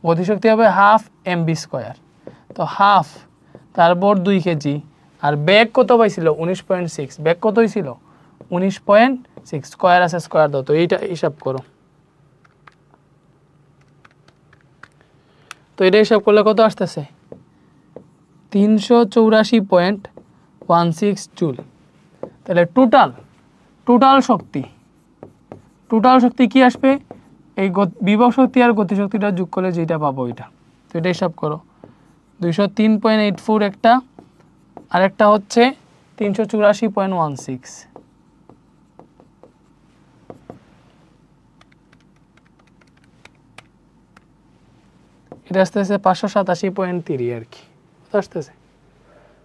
গতিশক্তি হবে হাফ mv²। তো হাফ, তার বর 2 কেজি, আর বেগ কত পাইছিল? 19.6। বেগ কত হয়েছিল? 19.6। স্কোয়ার আছে, স্কোয়ার দাও। তো এইটা হিসাব করো। তো এটা হিসাব করলে কত আসতেছে? 384.16 জুল। তাহলে টোটাল শক্তি কি আসবে? এই বিভব শক্তি আর গতিশক্তিটা যোগ করলে যেটা পাবো ওইটা। তো এটা হিসাব করো, 203.84 একটা, আর একটা হচ্ছে 384.16। এটা আসতেছে 587.3 আর কি। কত আসতেছে?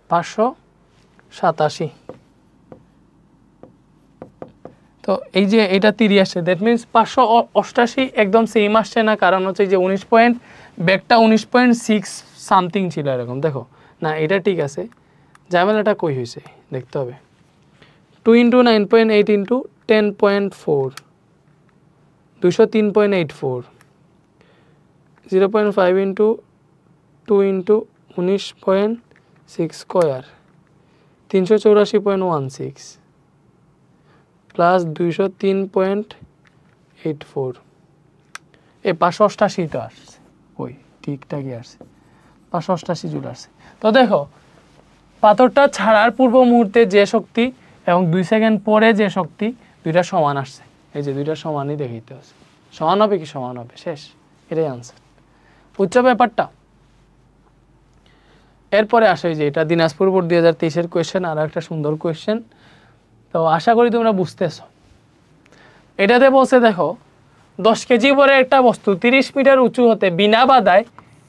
587। তো এই যে এটা 30 আসছে, দ্যাট মিনস 588 একদম সেম আসছে না, কারণ হচ্ছে যে 19 ব্যাগটা 19.6 সামথিং ছিল এরকম। দেখো না, এটা ঠিক আছে, ঝামেলাটা কই হয়েছে দেখতে হবে। 2 × 9.8 × 10.4, 203.84, 0.5 × 2 × 19.6 6 স্কয়ার 384.16 প্লাস 203.84 এই 588 তো আসছে, ওই ঠিকঠাকই আসছে, 588 জুল আসছে। তো দেখো পাথরটা ছাড়ার পূর্ব মুহূর্তে যে শক্তি এবং 2 সেকেন্ড পরে যে শক্তি দুইটা সমান আসছে, এই যে দুইটা সমানই দেখাইতে আছে, সমান হবে কি সমান হবে, শেষ, এটাই আনসার। বুঝছো ব্যাপারটা? এরপরে আসে যে এটা দিনাজপুর বোর্ড 2023-এর কোয়েশ্চেন, আর একটা সুন্দর কোয়েশ্চেন, তো আশা করি তোমরা বুঝতেছ। এটাতে বলছে দেখো 10 কেজি ভরে একটা বস্তু 30 মিটার উঁচু হতে বিনা বাধায়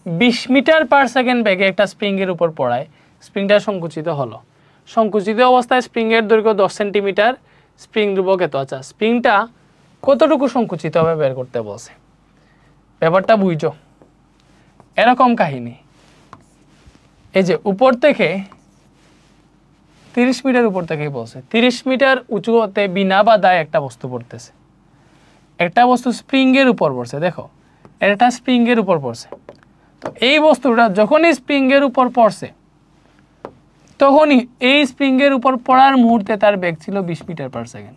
20 মিটার পার সেকেন্ড বেগে একটা স্প্রিংয়ের উপর পড়ায়, স্প্রিংটা সংকুচিত হলো। সংকুচিত অবস্থায় স্প্রিংয়ের দৈর্ঘ্য 10 সেন্টিমিটার, স্প্রিং ধ্রুবক এত। আচ্ছা, স্প্রিংটা কতটুকু সংকুচিত হবে বের করতে বলছে। ব্যাপারটা বুঝছো? এরকম কাহিনী, এই যে উপর থেকে 30 মিটার উপর থেকেই বলছে 30 মিটার উঁচু হতে বিনা বাধায় একটা বস্তু পড়তেছে, একটা বস্তু স্প্রিংয়ের উপর পড়ছে। দেখো এটা স্প্রিংয়ের উপর পড়ছে, তো এই বস্তুটা যখনই স্প্রিংয়ের উপর পড়ছে তখনই এই স্প্রিংয়ের উপর পড়ার মুহূর্তে তার বেগ ছিল 20 মিটার পার সেকেন্ড।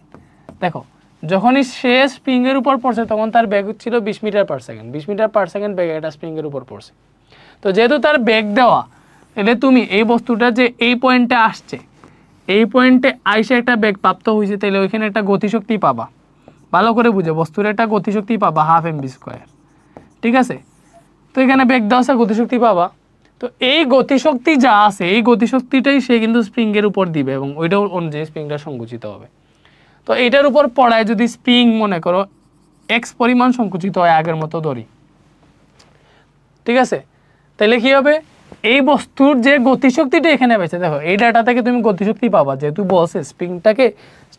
দেখো যখনই সে স্প্রিংয়ের উপর পড়ছে তখন তার বেগ ছিল 20 metre per second, 20 metre per second বেগে এটা স্প্রিংয়ের উপর পড়ছে। তো যেহেতু তার বেগ দেওয়া, তাহলে তুমি এই বস্তুটা যে এই পয়েন্টে আসছে, এই পয়েন্টে আইসে একটা বেগ প্রাপ্ত হয়েছে, তাহলে ওইখানে একটা গতিশক্তি পাবা। ভালো করে বুঝো, বস্তুর একটা গতিশক্তি পাবা 1/2 mv², ঠিক আছে? তো এখানে বেগ দেওয়া আছে, গতিশক্তি পাবা। তো এই গতিশক্তি যা আছে, এই গতিশক্তিটাই সে কিন্তু স্প্রিংয়ের উপর দিবে এবং ওইটাও অনুযায়ী স্প্রিংটা সংকুচিত হবে। তো এইটার উপর পড়ায় যদি স্প্রিং মনে করো এক্স পরিমাণ সংকুচিত হয়, আগের মতো ধরি, ঠিক আছে? তাহলে কি হবে, এই বস্তুর যে গতিশক্তিটা এখানে পেয়েছে, দেখো এই ডাটা থেকে তুমি গতিশক্তি পাবা, যেহেতু বলছে স্প্রিংটাকে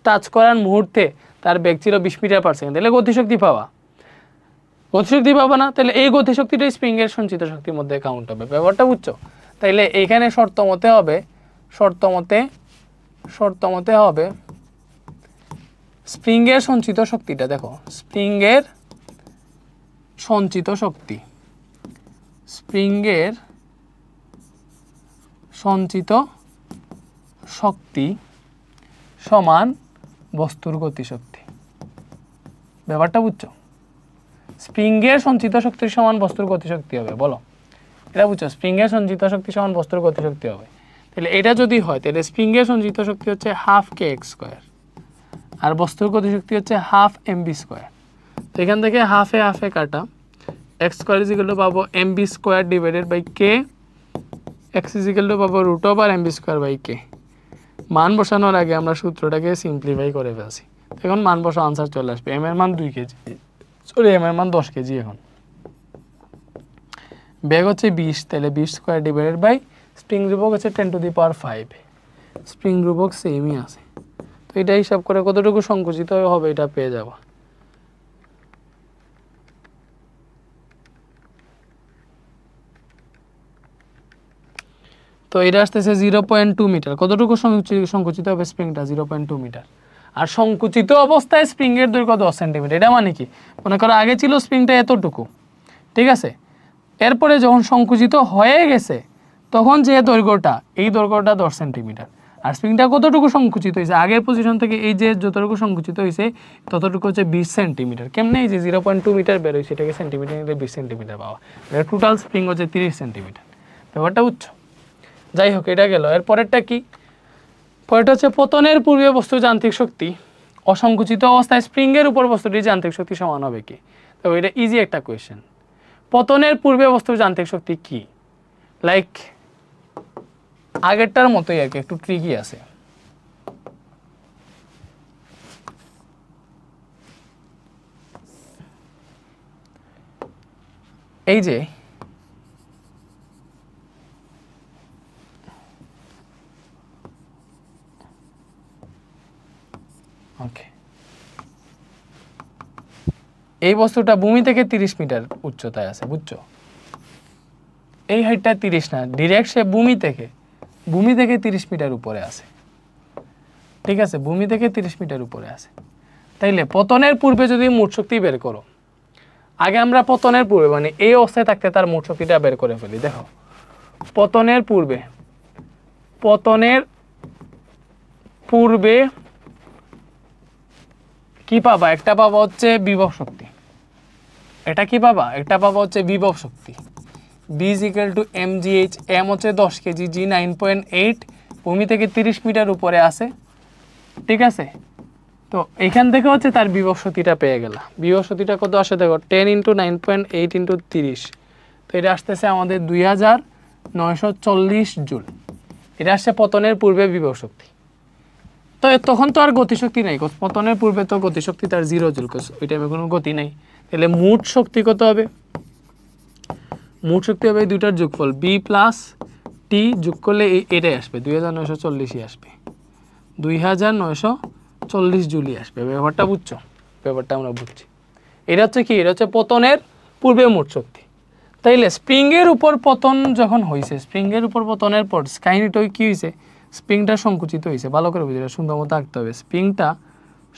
টাচ করার মুহূর্তে তার বেগ ছিল 20 মিটার পার সেকেন্ড, তাহলে গতিশক্তি পাবা। গতিশক্তি পাবা না, তাহলে এই গতিশক্তিটাই স্প্রিংয়ের সঞ্চিত শক্তির মধ্যে কাউন্ট হবে। ব্যাপারটা বুঝছো? তাইলে এইখানে শর্ত মতে হবে স্প্রিংয়ের সঞ্চিত শক্তিটা, দেখো স্প্রিংয়ের সঞ্চিত শক্তি, স্প্রিংয়ের সঞ্চিত শক্তি সমান বস্তুর গতিশক্তি। ব্যাপারটা বুঝছো? স্প্রিংয়ের সঞ্চিত শক্তি সমান বস্তুর গতিশক্তি হবে, বলো এটা বুঝছো? স্প্রিংয়ের সঞ্চিত শক্তি সমান বস্তুর গতিশক্তি হবে। তাহলে এটা যদি হয়, তাহলে স্প্রিংয়ের সঞ্চিত শক্তি হচ্ছে 1/2 kx², আর বস্তুর গতিশক্তি হচ্ছে 1/2 mv²। তো এখান থেকে হাফে হাফে কাটা, x² পাবো mv² divided by K, x পাবো √mv²/k। মান বসানোর আগে আমরা সূত্রটাকে সিম্পলিফাই করে ফেলছি, এখন মান বসা আনসার চলে আসবে। m এর মান 2 কেজি, সরি m এর মান 10 কেজি। এখন বেগ হচ্ছে 20, তাহলে 20² ডিভাইডেড বাই স্প্রিং ধ্রুবক হচ্ছে 10⁵। স্প্রিং ধ্রুবক সেমই আছে, তো এটা হিসাব করে কতটুকু সংকুচিত হবে এটা পেয়ে যাবো। তো এটা আসতেছে 0.2 মিটার। কতটুকু সংকুচিত হবে স্প্রিংটা? 0.2 মিটার। আর সংকুচিত অবস্থায় স্প্রিংয়ের দৈর্ঘ্য 10 সেন্টিমিটার। এটা মানে কি, মনে করো আগে ছিল স্প্রিংটা এতটুকু, ঠিক আছে? এরপরে যখন সংকুচিত হয়ে গেছে তখন যে দৈর্ঘ্যটা, এই দৈর্ঘ্যটা 10 সেন্টিমিটার। আর স্প্রিংটা কতটুকু সংকুচিত হয়েছে আগের পজিশন থেকে, এই যে যতটুকু সংকুচিত হয়েছে ততটুকু হচ্ছে 20 সেন্টিমিটার। কেমনে? এই যে 0.2 মিটার বেরোয়, সেটাকে সেন্টিমিটার নিলে 20 সেন্টিমিটার পাওয়া। টোটাল স্প্রিং হচ্ছে 30 সেন্টিমিটার। ব্যাপারটা বুঝছো? যাই হোক, এটা গেল। এর পরেরটা কি? পরেরটা হচ্ছে পতনের পূর্বে বস্তুর যান্ত্রিক শক্তি অসংকুচিত অবস্থায় স্প্রিংয়ের উপর বস্তুটির যান্ত্রিক শক্তি সমান হবে কি? তো এটা ইজি একটা কোয়েশ্চেন। পতনের পূর্বে বস্তুর যান্ত্রিক শক্তি কি? লাইক আগেরটার মতোই আর কি, একটু ট্রিকি আছে। এই যে ওকে, এই বস্তুটা ভূমি থেকে 30 মিটার উচ্চতায় আছে, বুঝছো? এই হাইটটা 30 না, ডিরেক্ট সে ভূমি থেকে 30 মিটার উপরে আছে, ঠিক আছে? ভূমি থেকে 30 মিটার উপরে আছে। তাইলে পতনের পূর্বে যদি মোট শক্তি বের করো, আগে আমরা পতনের পূর্বে মানে এই অবস্থায় থাকতে তার মোট শক্তিটা বের করে ফেলি। দেখো পতনের পূর্বে পতনের পূর্বে কি পাবা, একটা পাবা হচ্ছে বিভব শক্তি, এটা কি পাবা, একটা পাবা হচ্ছে বিভব শক্তি। B is equal to mgh, m হচ্ছে 10 কেজি, g 9.8, ভূমি থেকে 30 মিটার উপরে আছে, ঠিক আছে। তো এখান থেকে হচ্ছে তার বিভব শক্তিটা পেয়ে গেলা। বিভব শক্তিটা কত আসে দেখো, 10 × 9.8 × 30, তো এটা আসতেছে আমাদের 2940 জুল। এটা আসছে পতনের পূর্বে বিভব শক্তি। তো তখন তো আর গতিশক্তি নেই, পতনের পূর্বে তো গতিশক্তি তার 0 জুল, ওই টাইমে কোনো গতি নেই। তাহলে মোট শক্তি কত হবে, মোট শক্তি হবে দুইটার যোগফল, B + T যোগ করলে এটাই আসবে, 2940ই আসবে, 2940 জুলই আসবে। ব্যাপারটা বুঝছো, ব্যাপারটা আমরা বুঝছি। এটা হচ্ছে কি, এটা হচ্ছে পতনের পূর্বে মোট শক্তি। তাইলে স্প্রিংয়ের উপর পতন যখন হয়েছে, স্প্রিংয়ের উপর পতনের পর কাহিনীটা কি হয়েছে, স্প্রিংটা সংকুচিত হয়েছে। ভালো করে বুঝে সুন্দর মতো আঁকতে হবে, স্প্রিংটা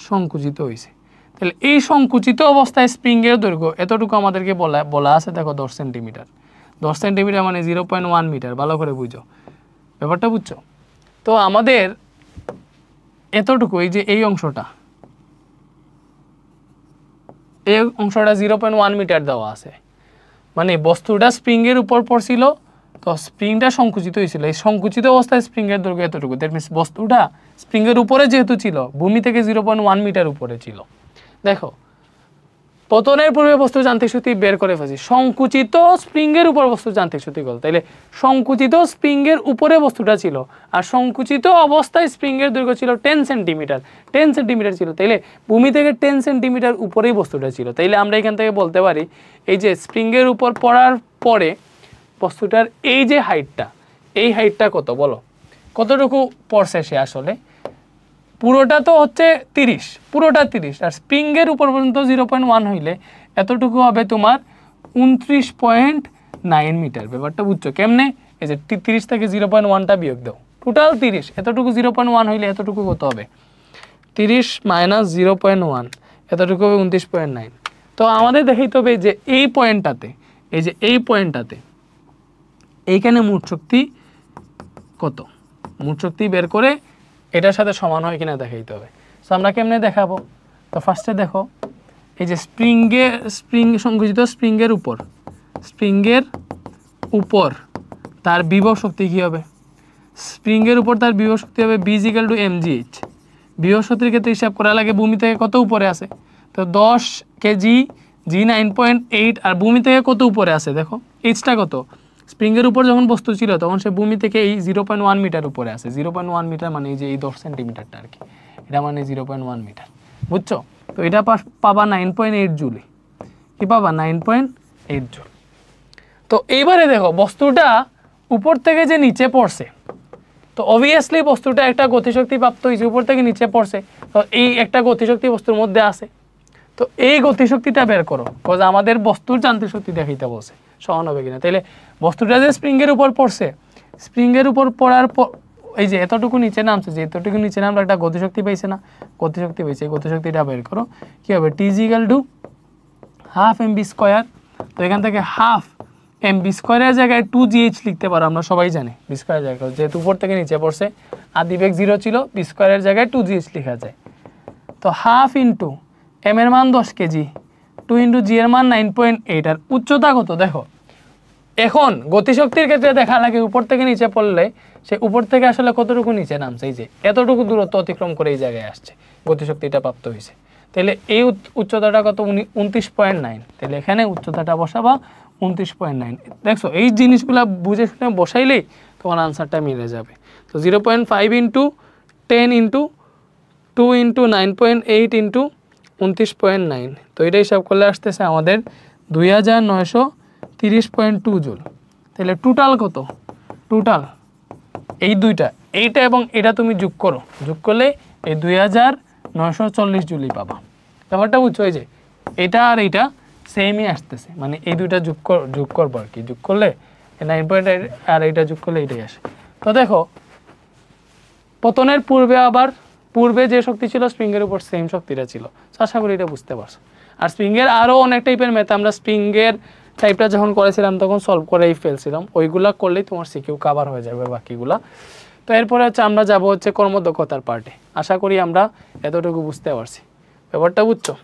সংকুচিত হয়েছে। তাহলে এই সংকুচিত অবস্থায় স্প্রিংয়ের দৈর্ঘ্য এতটুকু আমাদেরকে বলা আছে, দেখো 10 সেন্টিমিটার। 10 সেন্টিমিটার মানে 0.1 মিটার। ভালো করে বুঝো, ব্যাপারটা বুঝছো। তো আমাদের এতটুকু, এই যে এই অংশটা 0.1 মিটার দেওয়া আছে, মানে বস্তুটা স্প্রিংয়ের উপর পড়ছিল, তো স্প্রিংটা সংকুচিত হয়েছিল। এই সংকুচিত অবস্থায় স্প্রিংয়ের দৈর্ঘ্য এতটুকু। দ্যাট মিনস বস্তুটা স্প্রিংয়ের উপরে যেহেতু ছিল, ভূমি থেকে 0.1 মিটার উপরে ছিল। দেখো, পতনের পূর্বে বস্তুর যান্ত্রিক শক্তি বের করে ফেলছি, সংকুচিত স্প্রিংয়ের উপর বস্তুর যান্ত্রিক শক্তি কত। তাইলে সংকুচিত স্প্রিংয়ের উপরে বস্তুটা ছিল, আর সংকুচিত অবস্থায় স্প্রিংয়ের দৈর্ঘ্য ছিল 10 সেন্টিমিটার, 10 সেন্টিমিটার ছিল। তাইলে ভূমি থেকে 10 সেন্টিমিটার উপরেই বস্তুটা ছিল। তাইলে আমরা এখান থেকে বলতে পারি, এই যে স্প্রিংয়ের উপর পড়ার পরে বস্তুটার এই যে হাইটটা, এই হাইটটা কত বলো, কতটুকু পড়ছে সে আসলে। পুরোটা তো হচ্ছে 30, পুরোটা 30, আর স্প্রিংয়ের উপর পর্যন্ত 0.1 হইলে এতটুকু হবে তোমার 29.9 মিটার। ব্যাপারটা বুঝছো কেমনে, এই যে 30 থেকে 0.1টা বিয়োগ দাও, টোটাল 30, এতটুকু 0.1 হইলে এতটুকু কত হবে, 30 - 0.1, এতটুকু হবে 29.9। তো আমাদের দেখাইতে হবে যে এই পয়েন্টটাতে, এই যে এই পয়েন্টটাতে এইখানে মোট শক্তি কত, মোট শক্তি বের করে এটার সাথে সমান হয় কিনা দেখাইতে হবে। সো আমরা কেমনে দেখাবো, তো ফার্স্টে দেখো, এই যে স্প্রিং সংকুচিত স্প্রিংয়ের উপর তার বিভব শক্তি কী হবে, স্প্রিংয়ের উপর তার বিভব শক্তি হবে B = mgh। বিভব শক্তির ক্ষেত্রে হিসাব করা লাগে ভূমি থেকে কত উপরে আছে, তো 10 কেজি, g 9.8, আর ভূমি থেকে কত উপরে আছে দেখো, এইচটা কত, স্প্রিংয়ের উপর যখন বস্তু ছিল তখন সে ভূমি থেকে এই 0.1 মিটার উপরে আছে। 0.1 মিটার মানে এই যে এই 10 সেন্টিমিটারটা আর কি, এটা মানে 0.1 মিটার, বুঝছো। তো এটা পাবা 9.8 জুলে, কি পাবা 9.8 জুল। তো এইবারে দেখো বস্তুটা উপর থেকে যে নিচে পড়ছে, তো অবভিয়াসলি বস্তুটা একটা গতিশক্তি প্রাপ্ত হয়েছে, উপর থেকে নিচে পড়ছে, তো এই একটা গতিশক্তি বস্তুর মধ্যে আছে। তো এই গতিশক্তিটা বের করো, বিকজ আমাদের বস্তুর যান্ত্রিক শক্তি দেখাইতে বলছে, সমান হবে কিনা। তাহলে বস্তুটা যে স্প্রিংয়ের উপর পড়ছে, স্প্রিংয়ের উপর পড়ার পর এই যে এতটুকু নিচে নামছে, যে এতটুকু নিচে নামলে একটা গতিশক্তি পাইছে না, গতিশক্তি পাইছে, এই গতিশক্তিটা বের করো, কী হবে, T = ½ mv²। তো এখান থেকে ½ mv² জায়গায় 2gh লিখতে পারো, আমরা সবাই জানি b² জায়গায়, যেহেতু উপর থেকে নিচে পড়ছে, আদিবেগ 0 ছিল, b² জায়গায় 2gh লেখা যায়। তো ½ × m এর মান 10 কেজি, 2 × g এর মান 9.8, আর উচ্চতা কত দেখো। এখন গতিশক্তির ক্ষেত্রে দেখা লাগে উপর থেকে নিচে পড়লে সে উপর থেকে আসলে কতটুকু নিচে নামছে, এই যে এতটুকু দূরত্ব অতিক্রম করে এই জায়গায় আসছে, গতিশক্তিটা প্রাপ্ত হয়েছে। তাহলে এই উচ্চতাটা কত, 29.9। তাহলে এখানে উচ্চতাটা বসাবা 29.9। দেখছো, এই জিনিসগুলা বুঝে শুনে বসাইলেই তোমার আনসারটা মিলে যাবে। তো 0.5 × 10 × 2 × 9.8 × 29.9, তো এটা হিসাব করলে আসতেছে আমাদের 2930.2 জুল। তাহলে টোটাল কত, টোটাল এই দুইটা, এইটা এবং এটা তুমি যোগ করো, যোগ করলে এই 2940 জুলই পাবা। ব্যাপারটা বুঝছো, এই যে এটা আর এইটা সেমই আসতেছে, মানে এই দুইটা যোগ করবো আর কি, যোগ করলে 9.8 আর এইটা যোগ করলে এইটাই আসে। তো দেখো, পতনের পূর্বে যে শক্তি ছিল স্প্রিংয়ের উপর সেম শক্তিটা ছিল। আশা করি এটা বুঝতে পারছো। আর স্প্রিংয়ের আরও অনেক টাইপের ম্যাথ আমরা স্প্রিংয়ের টাইপটা যখন করেছিলাম তখন সলভ করেই ফেলছিলাম, ওইগুলা করলেই তোমার সিকিউ কভার হয়ে যাবে বাকিগুলা। তো এরপরে হচ্ছে আমরা যাব হচ্ছে কর্মদক্ষতার পার্টে। আশা করি আমরা এতটুকু বুঝতে পারছি, ব্যাপারটা বুঝছো?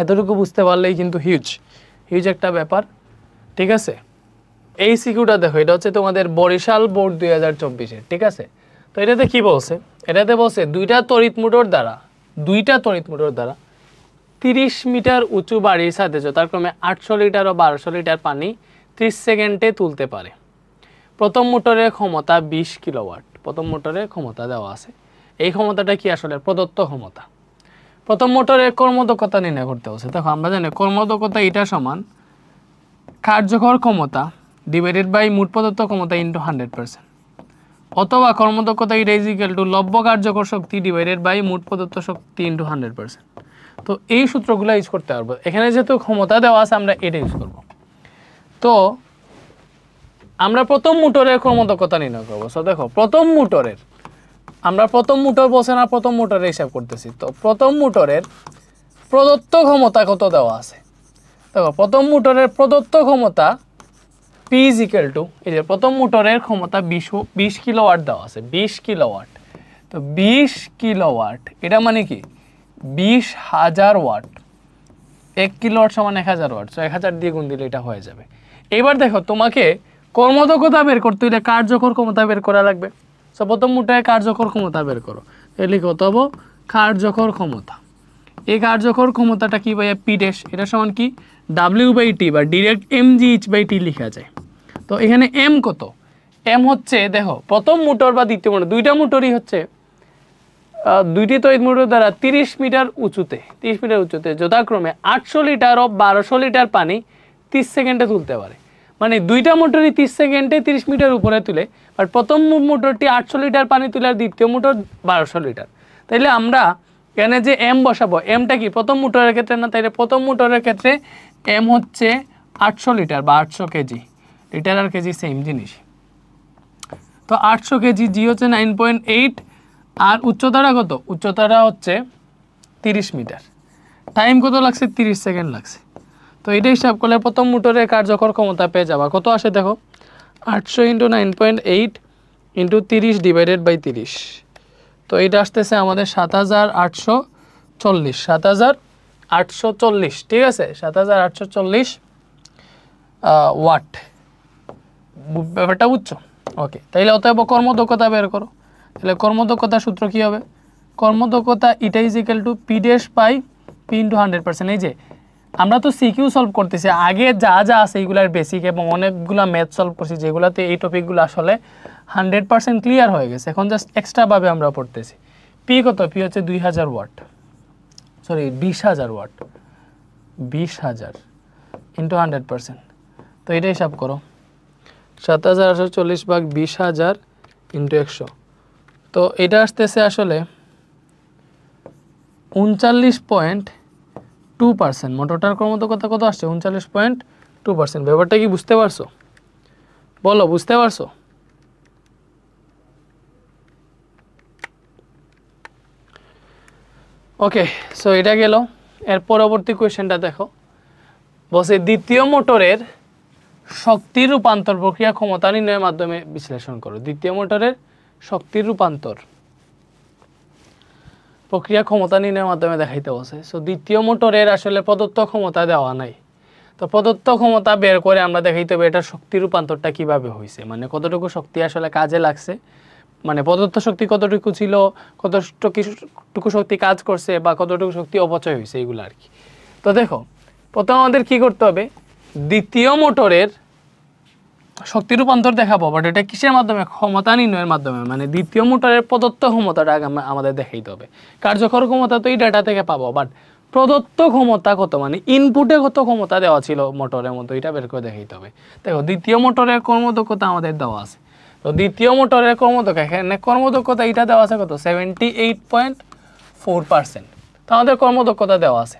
এতটুকু বুঝতে পারলেই কিন্তু হিউজ একটা ব্যাপার, ঠিক আছে? এই সিকিউটা দেখো, এটা হচ্ছে তোমাদের বরিশাল বোর্ড 2024-এর, ঠিক আছে? তো এটাতে কি বলছে? এটাতে বলছে দুইটা তড়িৎ মোটর দ্বারা 30 মিটার উঁচু বাড়ির ছাদে যথাক্রমে 800 লিটার ও 1200 লিটার পানি 30 সেকেন্ডে তুলতে পারে। প্রথম মোটরের ক্ষমতা 20 কিলোওয়াট। প্রথম মোটরের ক্ষমতা দেওয়া আছে। এই ক্ষমতাটা কি আসলে প্রদত্ত ক্ষমতা। প্রথম মোটরের কর্মদক্ষতা নির্ণয় করতে হচ্ছে। দেখো আমরা জানি কর্মদক্ষতা এটা সমান কার্যকর ক্ষমতা ডিভাইডেড বাই মোট প্রদত্ত ক্ষমতা ইনটু 100%, অথবা কর্মদক্ষতা এটা ইজ ইকুয়াল টু লব্য কার্যকর শক্তি ডিভাইডেড বাই মোট প্রদত্ত শক্তি ইনটু 100%। তো এই সূত্রগুলো ইউজ করতে পারবো। এখানে যেহেতু ক্ষমতা দেওয়া আছে আমরা এটা ইউজ করব। তো আমরা প্রথম মোটরের কর্মদক্ষতা নির্ণয় করবো। সো দেখো প্রথম মোটরের, আমরা প্রথম মোটর বসে না, প্রথম মোটরের হিসাব করতেছি। তো প্রথম মোটরের প্রদত্ত ক্ষমতা কত দেওয়া আছে? দেখো প্রথম মোটরের প্রদত্ত ক্ষমতা P ইজ ইকুয়াল টু, এই যে প্রথম মোটরের ক্ষমতা 20 কিলোওয়াট দেওয়া আছে, 20 কিলোওয়াট। তো 20 কিলোওয়াট এটা মানে কি 20,000 ওয়াট। 1 কিলোওয়াট সমান 1000 ওয়াট। সো 1000 দিয়ে গুণ দিলে এটা হয়ে যাবে। এবার দেখো তোমাকে কর্মদক্ষতা বের করতে হলে কার্যকর ক্ষমতা বের করা লাগবে। সো প্রথম মোটরের কার্যকর ক্ষমতা বের করো, তাহলে কত হবে কার্যকর ক্ষমতা। এই কার্যকর ক্ষমতাটা কি ভাইয়া P ড্যাশ, এটা সমান কি W/T বা ডিরেক্ট mgh/T লেখা যায়। তো এখানে m কত? m হচ্ছে দেখো প্রথম মোটর বা দ্বিতীয় মোটর, দুইটা মোটরই হচ্ছে দুইটি তড়িৎ মোটর দ্বারা 30 মিটার উঁচুতে যথাক্রমে 800 লিটার ও 1200 লিটার পানি 30 সেকেন্ডে তুলতে পারে। মানে দুইটা মোটরই 30 সেকেন্ডে 30 মিটার উপরে তুলে, বাট প্রথম মোটরটি 800 লিটার পানি তুলে আর দ্বিতীয় মোটর 1200 লিটার। তাইলে আমরা এখানে যে m বসাবো, mটা কি প্রথম মোটরের ক্ষেত্রে না, তাইলে প্রথম মোটরের ক্ষেত্রে m হচ্ছে 800 লিটার বা 800 কেজি। লিটার আর কেজি সেম জিনিস। তো 800 কেজি, জি হচ্ছে 9.8, আর উচ্চতাটা কত? উচ্চতাটা হচ্ছে 30 মিটার। টাইম কত লাগছে? 30 সেকেন্ড লাগছে। তো এটা হিসাব করলে প্রথম মোটরের কার্যকর ক্ষমতা পেয়ে যাবা। কত আসে দেখো, 800 × 9.8 × 30 ডিভাইডেড বাই 30। তো এটা আসতেছে আমাদের 7840, 7840, ঠিক আছে, 7840 ওয়াট। ব্যাপারটা বুঝছো? ওকে, তাইলে অতএব কর্মদক্ষতা বের করো। তাহলে কর্মদক্ষতার সূত্র কি হবে? কর্মদক্ষতা এটা is equal to P dash by P × 100%। এই যে আমরা তো সিকিউ সলভ করতেছি, আগে যা আছে এইগুলার বেসিক এবং অনেকগুলা ম্যাথ সলভ করছি যেগুলোতে এই টপিকগুলো আসলে 100% ক্লিয়ার হয়ে গেছে। এখন জাস্ট এক্সট্রাভাবে আমরা পড়তেছি। পি কত? পি হচ্ছে 2000 ওয়াট, সরি 20,000 ওয়াট, 20,000 ইন্টু 100%। তো এটা হিসাব করো, 7840 ভাগ 20,000 ইন্টু 100। তো এটা আসতেছে আসলে 39.2%। মোটরটার কর্মদক্ষতা কত আসছে? 39.2%। ব্যাপারটা কি বুঝতে পারছো? বলো, বুঝতে পারছো? ওকে, সো এটা গেল। এর পরবর্তী কোয়েশ্চেনটা দেখো, বলছে দ্বিতীয় মোটরের শক্তি রূপান্তর প্রক্রিয়া ক্ষমতা নির্ণয়ের মাধ্যমে বিশ্লেষণ করো। দ্বিতীয় মোটরের শক্তির রূপান্তর প্রক্রিয়া ক্ষমতা নির্ণয়ের মাধ্যমে দেখাইতে বলছে। সো দ্বিতীয় মোটরের আসলে প্রদত্ত ক্ষমতা দেওয়া নাই। তো প্রদত্ত ক্ষমতা বের করে আমরা দেখাইতে হবে এটা শক্তি রূপান্তরটা কিভাবে হয়েছে, মানে কতটুকু শক্তি আসলে কাজে লাগছে, মানে প্রদত্ত শক্তি কতটুকু ছিল, কতটুকু শক্তি কাজ করছে বা কতটুকু শক্তি অপচয় হয়েছে, এগুলো আর কি। তো দেখো প্রথম আমাদের কি করতে হবে, দ্বিতীয় মোটরের শক্তি রূপান্তর দেখাবো, বাট এটা কিসের মাধ্যমে? ক্ষমতা নির্ণয়ের মাধ্যমে। মানে দ্বিতীয় মোটরের প্রদত্ত ক্ষমতাটা আমাদের দেখাইতে হবে। কার্যকর ক্ষমতা তো এই ডাটা থেকে পাবো, বাট প্রদত্ত ক্ষমতা কত, মানে ইনপুটে কত ক্ষমতা দেওয়া ছিল মোটরের মতো, এটা বের করে দেখাইতে হবে। দেখো দ্বিতীয় মোটরের কর্মদক্ষতা আমাদের দেওয়া আছে। তো দ্বিতীয় মোটরের কর্মদক্ষতা, এখানে কর্মদক্ষতা এটা দেওয়া আছে কত? 78.4%। তো আমাদের কর্মদক্ষতা দেওয়া আছে।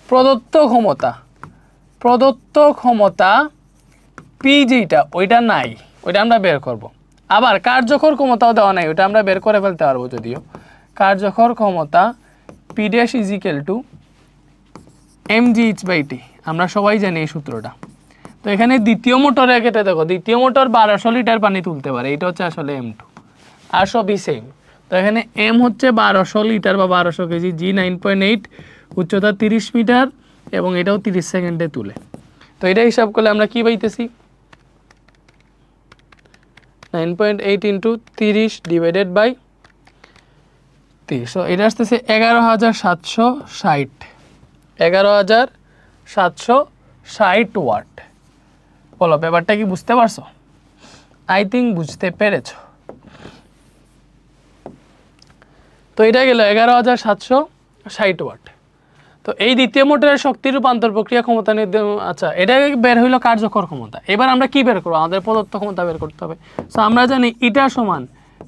প্রদত্ত ক্ষমতা P যেটা ওইটা নাই, ওইটা আমরা বের করব। আবার কার্যকর ক্ষমতাও দেওয়া নাই, ওইটা আমরা বের করে ফেলতে পারবো। যদিও কার্যকর ক্ষমতা P dash is equal two mgh/T, আমরা সবাই জানি এই সূত্রটা। তো এখানে দ্বিতীয় মোটরের ক্ষেত্রে দেখো, দ্বিতীয় মোটর 1200 লিটার পানি তুলতে পারে, এটা হচ্ছে আসলে m2। আর সবই সেম। তো এখানে এম হচ্ছে 1200 লিটার বা 1200 কেজি, জি 9.8, উচ্চতা 30 মিটার এবং এটাও 30 সেকেন্ডে তুলে। তো এটা হিসাব করলে আমরা কি পাইতেছি, 9.8 ইন্টু 30 ডিভাইডেড বাই 30, তো এটা আসতেছে 11,760, 11,760 ওয়াট। বলো ব্যাপারটা কি বুঝতে পারছো? আই থিঙ্ক বুঝতে পেরেছো। তো এটা গেল 11,760 ওয়াট। তো এই দ্বিতীয় মোটরের শক্তি রূপান্তর প্রক্রিয়া ক্ষমতা আচ্ছা, এটা বের হইলো কার্যকর ক্ষমতা। এবার আমরা কি বের করবো? আমাদের প্রদত্ত ক্ষমতা বের করতে হবে। সো আমরা জানি এটা সমান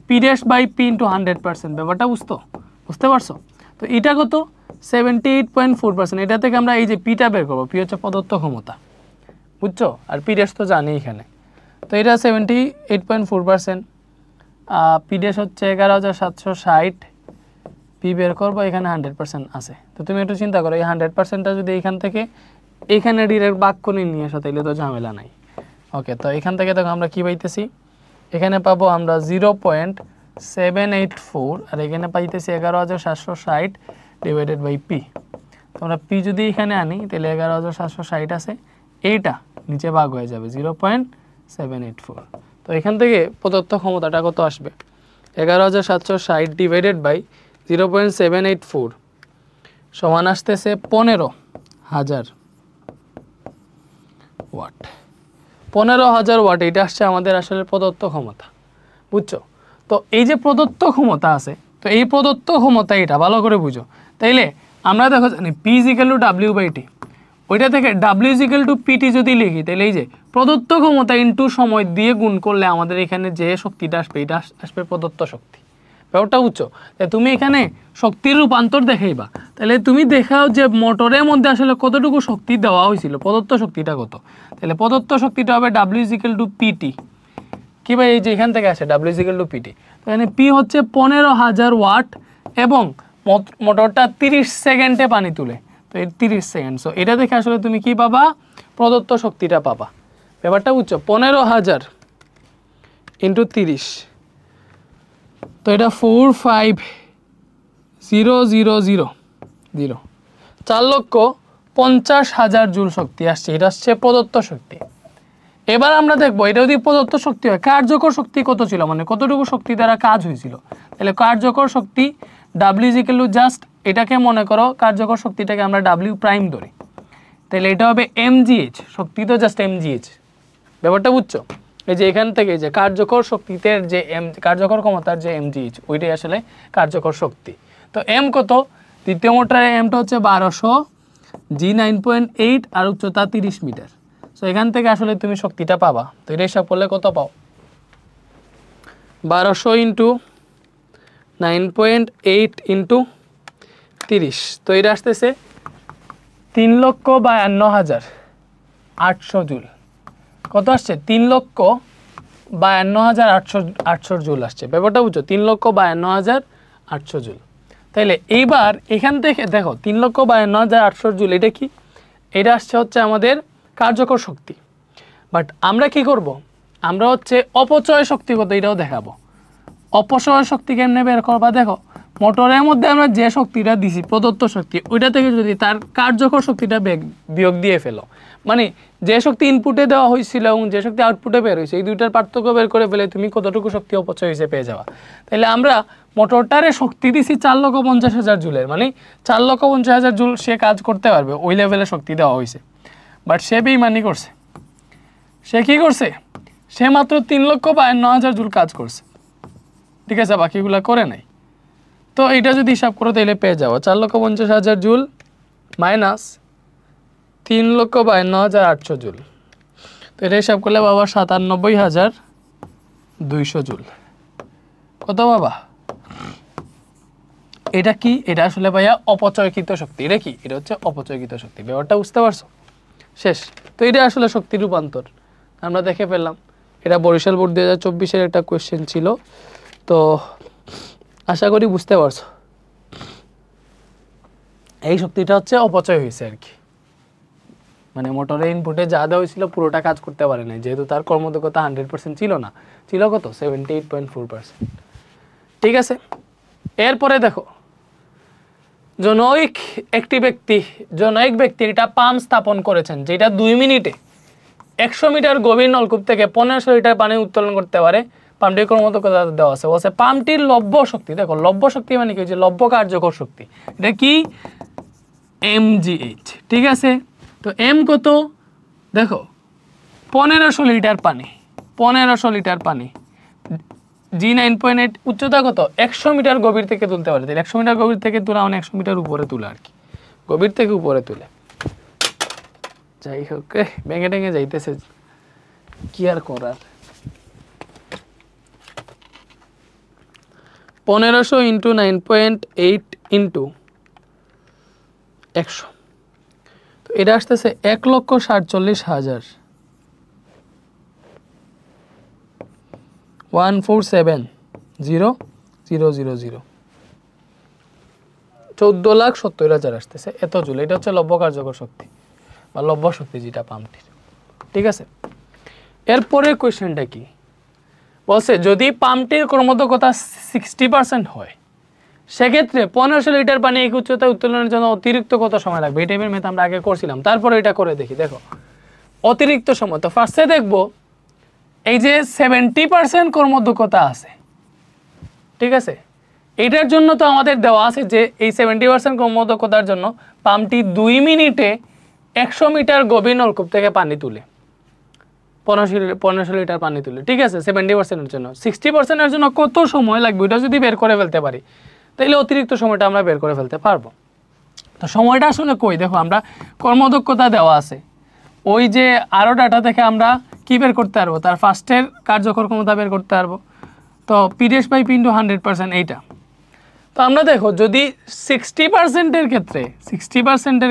P dash by P into 100%। ব্যাপারটা বুঝতে পারছো? তো এটা কত? 78.4%। এটা থেকে আমরা এই যে পিটা বের করবো, পি হচ্ছে প্রদত্ত ক্ষমতা, বুঝছো? আর পি ড্যাশ তো জানি এখানে। তো এটা 78.4%, পি ড্যাশ হচ্ছে 11,760, পি বের করবো, এখানে 100% আছে। তো তুমি একটু চিন্তা করো, এই 100%টা যদি এখান থেকে এখানে ডিরেক্ট বাক করে নিয়ে আসো তাহলে তো ঝামেলা নাই। ওকে, তো এখান থেকে দেখো আমরা কি পাইতেছি, এখানে পাবো আমরা 0.784 আর এখানে পাইতেছি 11,760 ডিভাইডেড বাই পি। তো আমরা পি যদি এখানে আনি তাহলে 11,760 আছে, এইটা নিচে ভাগ হয়ে যাবে 0.784। তো এখান থেকে প্রদত্ত ক্ষমতাটা কত আসবে? 11,760 ডিভাইডেড বাই 0.784 সমান আসতেছে 15,000 ওয়াট। 15,000 ওয়াট, এটা আসছে আমাদের আসলে প্রদত্ত ক্ষমতা, বুঝছো? তো এই যে প্রদত্ত ক্ষমতা আছে, তো এই প্রদত্ত ক্ষমতা এটা ভালো করে বুঝো। তাইলে আমরা দেখো জানি P is equal to W by t, ওইটা থেকে ডাব্লিউ ইজিক্যাল টু পিটি যদি লিখি তাহলে এই যে প্রদত্ত ক্ষমতা ইন্টু সময় দিয়ে গুণ করলে আমাদের এখানে যে শক্তিটা আসবে এটা আসবে প্রদত্ত শক্তি। ব্যাপারটা বুঝছো? তুমি এখানে শক্তির রূপান্তর দেখাইবা, তাহলে তুমি দেখাও যে মোটরের মধ্যে আসলে কতটুকু শক্তি দেওয়া হয়েছিল, প্রদত্ত শক্তিটা কত। তাহলে প্রদত্ত শক্তিটা হবে ডাব্লিউ ইজিক্যাল টু পিটি। কি ভাই, এই যে এখান থেকে আসে ডাব্লিউ ইজিক্যাল টু পিটি। তো এখানে পি হচ্ছে 15,000 ওয়াট এবং মোটরটা 30 সেকেন্ডে পানি তুলে। তো এই 30 সেকেন্ড, সো এটা দেখে আসলে তুমি কি পাবা? প্রদত্ত শক্তিটা পাবা। ব্যাপারটা বুঝছো? 15,000 ইন্টু 30, তো এটা 450,000, 4,50,000 জুল শক্তি আসছে। এটা আসছে প্রদত্ত শক্তি। এবার আমরা দেখবো এটা যদি প্রদত্ত শক্তি হয়, কার্যকর শক্তি কত ছিল, মানে কতটুকু শক্তি দ্বারা কাজ হয়েছিল। তাহলে কার্যকর শক্তি ডাব্লিউ ইজিক্যাল টু জাস্ট, এটাকে মনে করো কার্যকর শক্তিটাকে আমরা ডাব্লিউ প্রাইম ধরি, তাহলে এটা হবে এমজিএইচ। শক্তি তো জাস্ট এমজিএইচ। ব্যাপারটা বুঝছো? এই যে এখান থেকে যে কার্যকর শক্তিতে যে কার্যকর ক্ষমতার যে এমজিএইচ, ওইটাই আসলে কার্যকর শক্তি। তো এম কত? দ্বিতীয় মোটরের এমটা হচ্ছে 1200, জি 9.8 আর উচ্চতা 30 মিটার। সো এখান থেকে আসলে তুমি শক্তিটা পাবা। তো এটা হিসাব করলে কত পাও? 1200 ইন্টু 9.8 ইন্টু 30, তো এটা আসতেছে 3,52,800 জুল। কত আসছে? 3,52,800 জুল আসছে। ব্যাপারটা বুঝছো? 3,52,800 জুল। তাইলে এইবার এখান থেকে দেখো 3,52,800 জুল, এটা কি? এটা আসছে হচ্ছে আমাদের কার্যকর শক্তি। বাট আমরা কি করব? আমরা হচ্ছে অপচয় শক্তি কত এটাও দেখাবো। অপচয় শক্তি কেমনে বের করবা? দেখো মোটরের মধ্যে আমরা যে শক্তিটা দিছি প্রদত্ত শক্তি, ওইটা থেকে যদি তার কার্যকর শক্তিটা বিয়োগ দিয়ে ফেলো, মানে যে শক্তি ইনপুটে দেওয়া হয়েছিল এবং যে শক্তি আউটপুটে বের হয়েছে, এই দুইটার পার্থক্য বের করে ফেলে তুমি কতটুকু শক্তি অপচয় হিসেবে পেয়ে যাওয়া। তাহলে আমরা মোটরটারে শক্তি দিছি 4,50,000 জুলের, মানে 4,50,000 জুল সে কাজ করতে পারবে, ওই লেভেলে শক্তি দেওয়া হয়েছে। বাট সে বেইমানি করছে। সে কি করছে? সে মাত্র 3,52,000 জুল কাজ করছে, ঠিক আছে, বাকিগুলা করে নাই। তো এটা যদি হিসাব করো তাহলে পেয়ে যাবো 4,50,000 জুল মাইনাস 3,52,800 জুল। তো এটা হিসাব করলে বাবা 97,200 জুল। কত বাবা? এটা কি? এটা আসলে ভাইয়া অপচয়কৃত শক্তি। এটা কি? এটা হচ্ছে অপচয়কৃত শক্তি। ব্যাপারটা বুঝতে পারছো? শেষ। তো এটা আসলে শক্তি রূপান্তর আমরা দেখে ফেললাম। এটা বরিশাল বোর্ড 2024-এর একটা কোয়েশ্চেন ছিল। তো আশা করি বুঝতে পারছো। এই শক্তিটা হচ্ছে অপচয় হয়েছে আর কি, মানে মোটরের ইনপুটে যা দেওয়া হয়েছিল পুরোটা কাজ করতে পারে না, যেহেতু তার কর্মদক্ষতা 100% ছিল না, ছিল কত? 78.4%। ঠিক আছে। এরপরে দেখো জনৈক ব্যক্তি এটা পাম্প স্থাপন করেছেন যেটা 2 মিনিটে 100 মিটার গভীর নলকূপ থেকে 1500 লিটার পানি উত্তোলন করতে পারে। পাম্পটির কর্মদক্ষতা দেওয়া আছে, বলছে পাম্পটির লব্য শক্তি, দেখো লব্য শক্তি মানে কি, যে লব্য কার্যকর শক্তি, এটা কি mgh। ঠিক আছে, তো m কত দেখো 1500 লিটার পানি, 1500 লিটার পানি, জি 9.8 উচ্চতা কত 100 মিটার গভীর থেকে তুলতে পারে। 100 মিটার গভীর থেকে তোলা মানে 100 মিটার উপরে তোলা আর কি, গভীর থেকে উপরে তুলে। যাই হোক ভেঙে টেঙে যাইতেছে, কি আর করার। 1500 ইন্টু 9.8 ইন্টু 100, তো এটা আসতেছে 1,47,000 147,000 14,70,000 আসতেছে এত জুল। এটা হচ্ছে লব্য কার্যকর শক্তি বা লব্য শক্তি যেটা পাম্পটির। ঠিক আছে, এরপরে কোয়েশ্চেনটা কি বলছে, যদি পাম্পটির কর্মদক্ষতা 60% হয় সেক্ষেত্রে 1500 লিটার পানি এক উচ্চতা উত্তোলনের জন্য অতিরিক্ত কত সময় লাগবে? এই টাইপের ম্যাথ আমরা আগে করছিলাম, তারপরে এটা করে দেখি। দেখো অতিরিক্ত সময়, তো ফার্স্টে দেখবো এই যে 70% কর্মদক্ষতা আছে, ঠিক আছে, এইটার জন্য তো আমাদের দেওয়া আছে যে এই 70% কর্মদক্ষতার জন্য পাম্পটি 2 মিনিটে 100 মিটার গভীর নলকূপ থেকে পানি তুলে 1500 লিটার পানি তুলে। ঠিক আছে, 70%-এর জন্য। 60%-এর জন্য কত সময় লাগবে ওটা যদি বের করে ফেলতে পারি তাহলে অতিরিক্ত সময়টা আমরা বের করে ফেলতে পারবো। তো সময়টা আসলে কই, দেখো আমরা কর্মদক্ষতা দেওয়া আছে, ওই যে আরও ডাটা থেকে আমরা কি বের করতে পারবো, তার ফার্স্টের কার্যকর ক্ষমতা বের করতে পারবো। তো P/P × 100% এইটা। তো আমরা দেখো যদি 60%-এর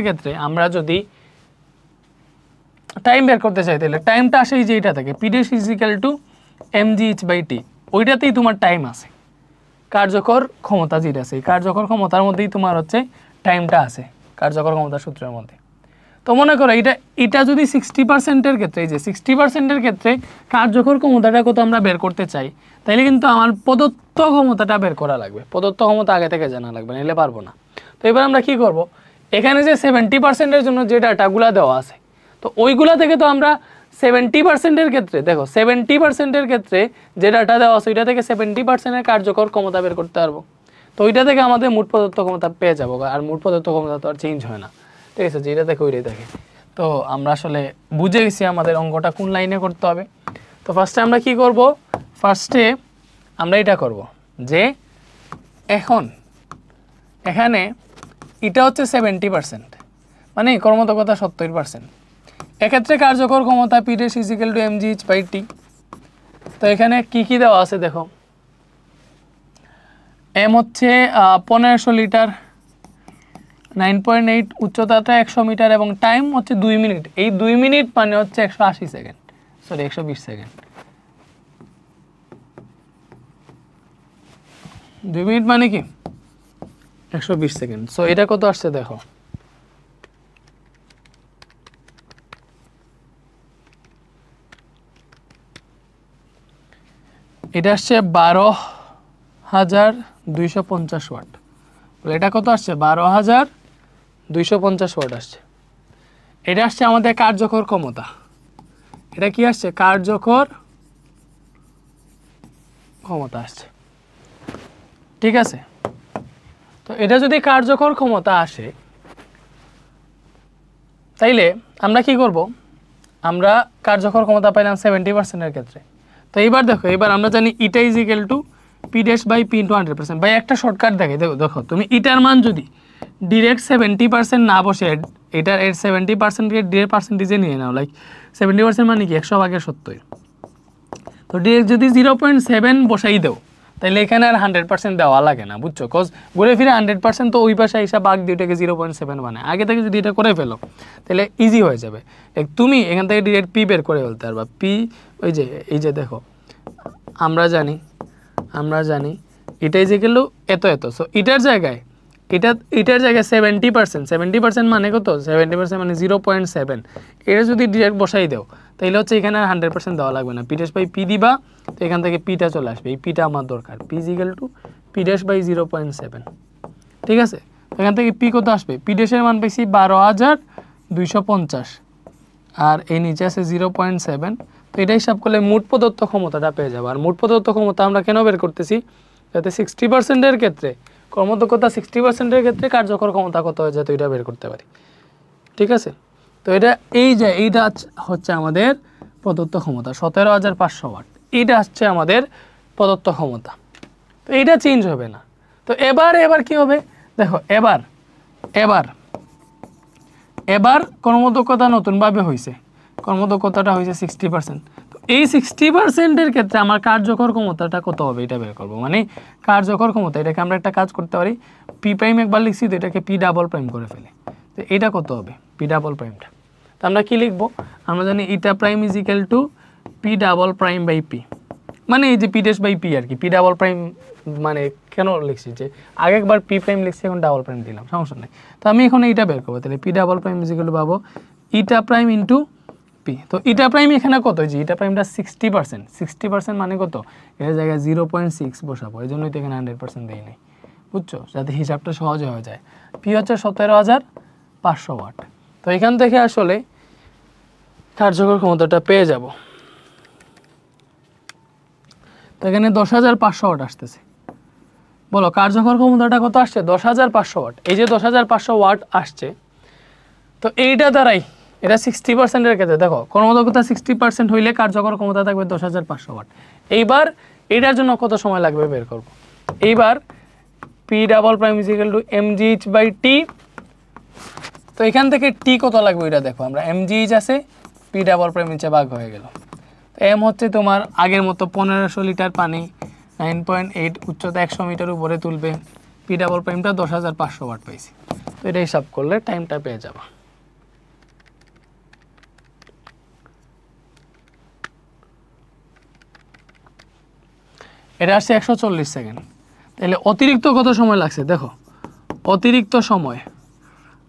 ক্ষেত্রে আমরা যদি টাইম বের করতে চাই তাহলে টাইমটা আসে যে এইটা থেকে P = mgh/t, ওইটাতেই তোমার টাইম আছে, কার্যকর ক্ষমতা যেটা আছে কার্যকর ক্ষমতার মধ্যেই তোমার হচ্ছে টাইমটা আছে কার্যকর ক্ষমতার সূত্রের মধ্যে। তো মনে করো এটা যদি 60%-এর ক্ষেত্রে, এই যে 60%-এর ক্ষেত্রে কার্যকর ক্ষমতাটা কত আমরা বের করতে চাই, তাইলে কিন্তু আমার প্রদত্ত ক্ষমতাটা বের করা লাগবে, প্রদত্ত ক্ষমতা আগে থেকে জানা লাগবে, নাহলে পারবো না। তো এবার আমরা কি করব, এখানে যে 70%-এর জন্য যে ডাটাগুলা দেওয়া আছে তো ওইগুলা থেকে তো আমরা 70%-এর ক্ষেত্রে, দেখো 70%-এর ক্ষেত্রে যে ডাটা দেওয়া আছে ওইটা থেকে 70%-এর কার্যকর ক্ষমতা বের করতে পারবো। তো ওইটা থেকে আমাদের মোট প্রদত্ত ক্ষমতা পেয়ে যাবো, আর মোট প্রদত্ত ক্ষমতা তো আর চেঞ্জ হয় না। ঠিক আছে, যেটা দেখো ওইটাই দেখে। তো আমরা আসলে বুঝে গেছি আমাদের অঙ্কটা কোন লাইনে করতে হবে। তো ফার্স্টে আমরা কি করব, ফার্স্টে আমরা এটা করব যে এখানে এটা হচ্ছে 70%, মানে কর্মদক্ষতা 70%। এক্ষেত্রে কার্যকর ক্ষমতা P = mgh/t। তো এখানে কি দেওয়া আছে দেখো, m হচ্ছে 1500 লিটার, 9.8 উচ্চতাটা 100 মিটার এবং টাইম হচ্ছে 2 মিনিট। এই 2 মিনিট মানে হচ্ছে 120 সেকেন্ড, সরি 120 সেকেন্ড। 2 মিনিট মানে কি 120 সেকেন্ড। সো এটা কত আসছে দেখো, এটা আসছে 12,250 ওয়াট। এটা কত আসছে 12,250 ওয়াট আসছে। এটা আসছে আমাদের কার্যকর ক্ষমতা, এটা কি আসছে কার্যকর ক্ষমতা আসছে। ঠিক আছে, তো এটা যদি কার্যকর ক্ষমতা আসে তাইলে আমরা কি করব, আমরা কার্যকর ক্ষমতা পাইলাম 70%-এর ক্ষেত্রে। তো এইবার দেখো, এবার আমরা জানি ইটা = P/P × 100%। ভাই একটা শর্টকাট দেখো তুমি ইটার মান যদি ডিরেক্ট 70% না বসে এটার 70%-কে ডিরেক্ট পার্সেন্টেজে নিয়ে নাও, লাইক 70% মানে কি 100/70। তো ডিরেক্ট যদি 0.7 বসাই দাও তাহলে এখানে আর 100% দেওয়া লাগে না, বুঝছো? কজ ঘুরে ফিরে 100% তো ওই পাশে হিসাব ভাগ দিয়ে ওটাকে 0.7 বানায়। আগে থেকে যদি এটা করে ফেলো তাহলে ইজি হয়ে যাবে। তুমি এখান থেকে ডিরেক্ট পি বের করে ফেলতে পারবা। পি ওই যে এই যে দেখো আমরা জানি এটা = এত। সো এটার জায়গায় 70% মানে কত, 70% মানে 0.7। এটা যদি ডিরেক্ট বসাই দাও তাইলে হচ্ছে এখানে 100% দেওয়া লাগবে না, পি ড্যাশ বাই পি দিবা, তো এখান থেকে পিটা চলে আসবে, এই পিটা আমার দরকার, P is equal to P dash by 0.7, ঠিক আছে। এখান থেকে পি কত আসবে, পি ড্যাশের মান পাইছি 12,250 আর এই নিচে আছে 0.7, তো এটা হিসাব করলে মোট প্রদত্ত ক্ষমতাটা পেয়ে যাবো। আর মোট প্রদত্ত ক্ষমতা আমরা কেন বের করতেছি, যাতে 60%-এর ক্ষেত্রে কর্মদক্ষতা 60%-এর ক্ষেত্রে কার্যকর ক্ষমতা কত হয় যাতে এটা বের করতে পারি, ঠিক আছে। তো এটা এইটা হচ্ছে আমাদের প্রদত্ত ক্ষমতা 17,500 ওয়াট, এইটা হচ্ছে আমাদের প্রদত্ত ক্ষমতা। তো এইটা চেঞ্জ হবে না। তো এবার কি হবে দেখো, এবার কর্মদক্ষতা নতুনভাবে হয়েছে, কর্মদক্ষতাটা হয়েছে 60%। তো এই 60%-এর ক্ষেত্রে আমার কার্যকর ক্ষমতাটা কত হবে এটা বের করবো, মানে কার্যকর ক্ষমতা, এটাকে আমরা একটা কাজ করতে পারি, পি প্রাইম একবার লিখছি তো এটাকে পি ডাবল প্রাইম করে ফেলি, তো এটা কত হবে পি ডাবল প্রাইমটা, তো আমরা কি লিখবো, আমরা জানি eta prime is equal to P double prime by P, মানে এই যে পি ড্যাশ বাই পি আর কি, পি ডাবল প্রাইম মানে কেন লিখছি যে আগে একবার পি প্রাইম লিখছি এখন ডাবল প্রাইম দিলাম, সমস্যা নেই। তো আমি এখন এইটা বের করবো, তাহলে P double prime is equal two পাবো ইটা প্রাইম ইন্টু পি। তো ইটা প্রাইম এখানে কত, যে ইটা প্রাইমটা 60% মানে কত, এর জায়গায় 0.6 বসাবো, এই জন্যই তো এখানে 100% দেই নাই, বুঝছো, যাতে হিসাবটা সহজে হয়ে যায়। পি হচ্ছে 17,500 ওয়াট, তো এখান থেকে আসলে কার্যকর ক্ষমতাটা পেয়ে যাব। তো এখানে 10,500 ওয়াট আসতেছে, বলো কার্যকর ক্ষমতাটা কত আসছে 10,500 ওয়াট, এই যে 10,500 ওয়াট আসছে, তো এইটা দ্বারাই এটা 60%-এর ক্ষেত্রে দেখো কর্মদক্ষতা 60% হইলে কার্যকর ক্ষমতা থাকবে 10,500 ওয়াট। এইবার এটার জন্য কত সময় লাগবে বের করব, এইবার P double prime is equal to mgh by t, তো এখান থেকে টি কত লাগবে এটা দেখো, আমরা mgh আছে, পি ডাবল প্রাইম নিচে ভাগ হয়ে গেল, তো এম হচ্ছে তোমার আগের মতো 1500 লিটার পানি 9.8 উচ্চতা 100 মিটার উপরে তুলবে, পি ডাবল প্রাইমটা 10,500 ওয়াট পাইছি, তো এটা হিসাব করলে টাইমটা পেয়ে যাবা। এটা আসছে 140 সেকেন্ড, তাহলে অতিরিক্ত কত সময় লাগছে দেখো, অতিরিক্ত সময়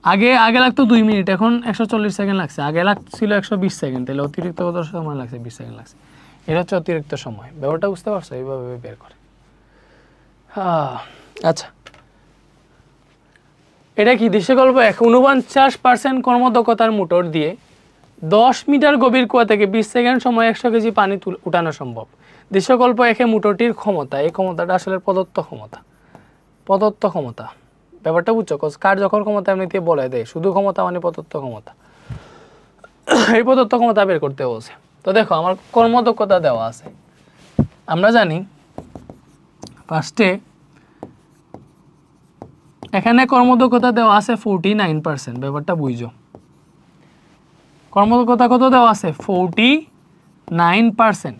আগে লাগতো 2 মিনিট, এখন 140 সেকেন্ড লাগছে, আগে লাগছিল 120 সেকেন্ড, তাহলে অতিরিক্ত কত সময় লাগছে 20 সেকেন্ড লাগছে, এটা হচ্ছে অতিরিক্ত সময়। ব্যাপারটা বুঝতে পারছো, এইভাবে বের করে। আচ্ছা, এটা কি দৃশ্যকল্প 49% কর্মদক্ষতার মোটর দিয়ে 10 মিটার গভীর কুয়া থেকে 20 সেকেন্ড সময় 100 কেজি পানি উঠানো সম্ভব। দৃশ্যকল্প একে মোটরটির ক্ষমতা, এই ক্ষমতাটা আসলে প্রদত্ত ক্ষমতা, ব্যাপারটা বুঝছো, কার্যকর ক্ষমতা এমনিতে বলে দেয়, শুধু ক্ষমতা মানে প্রদত্ত ক্ষমতা, এই প্রদত্ত ক্ষমতা বের করতে বলছে। তো দেখো আমার কর্মদক্ষতা দেওয়া আছে, আমরা জানি ফার্স্টে এখানে কর্মদক্ষতা দেওয়া আছে 49%, ব্যাপারটা বুঝছো, কর্মদক্ষতা কত দেওয়া আছে 49%।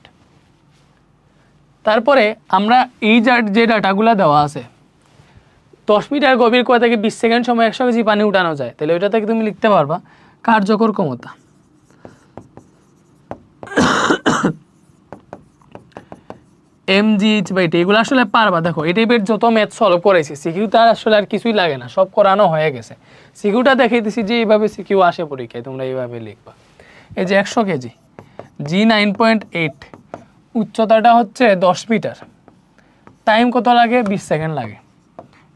তারপরে আমরা এই যে ডাটাগুলো দেওয়া আছে 10 মিটার গভীর কুয়া থেকে 20 সেকেন্ড সময় 100 কেজি পানি উঠানো যায়, তাহলে ওইটা থেকে তুমি লিখতে পারবা কার্যকর ক্ষমতা mgh বাই টি, এগুলো আসলে পারবা। দেখো এই টাইপের যত ম্যাথ সলভ করেছি সিকিউ তার আসলে আর কিছুই লাগে না, সব করানো হয়ে গেছে। সিকিউটা দেখাইতেছি যে এইভাবে সিকিউ আসে পরীক্ষায়, তোমরা এইভাবে লিখবা। এই যে 100 কেজি জি 9.8, উচ্চতাটা হচ্ছে 10 মিটার, টাইম কত লাগে 20 সেকেন্ড লাগে,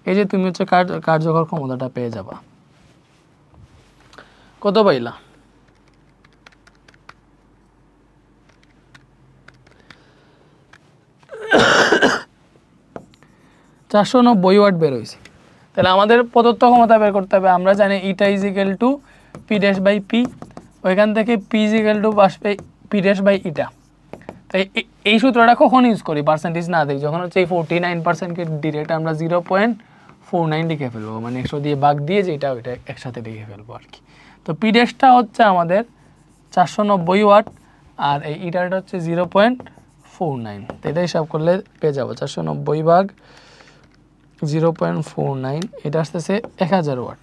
এই যে তুমি হচ্ছে কার্যকর ক্ষমতাটা পেয়ে যাবা। কত পাইলা, 490 ওয়াট বের হয়েছে। তাহলে আমাদের প্রদত্ত ক্ষমতা বের করতে হবে, আমরা জানি eta is equal to P dash by P, ওইখান থেকে পি ইজ ইকুয়াল টু আসবে পি ড্যাশ বাই ইটা। তাই এই সূত্রটা কখন ইউজ করি, পার্সেন্টেজ না দিই, যখন হচ্ছে এই 49%কে ডিরেক্ট আমরা 0.49 লিখে ফেলবো, মানে 100 দিয়ে ভাগ দিয়ে যেটা ওইটা একসাথে লিখে ফেলবো আর কি। তো পি ড্যাশটা হচ্ছে আমাদের 490 ওয়াট আর এই ইটারটা হচ্ছে 0.49, তো এটা হিসাব করলে পেয়ে যাবো 490 ভাগ 0.49, এটা আসতেছে 1000 ওয়াট।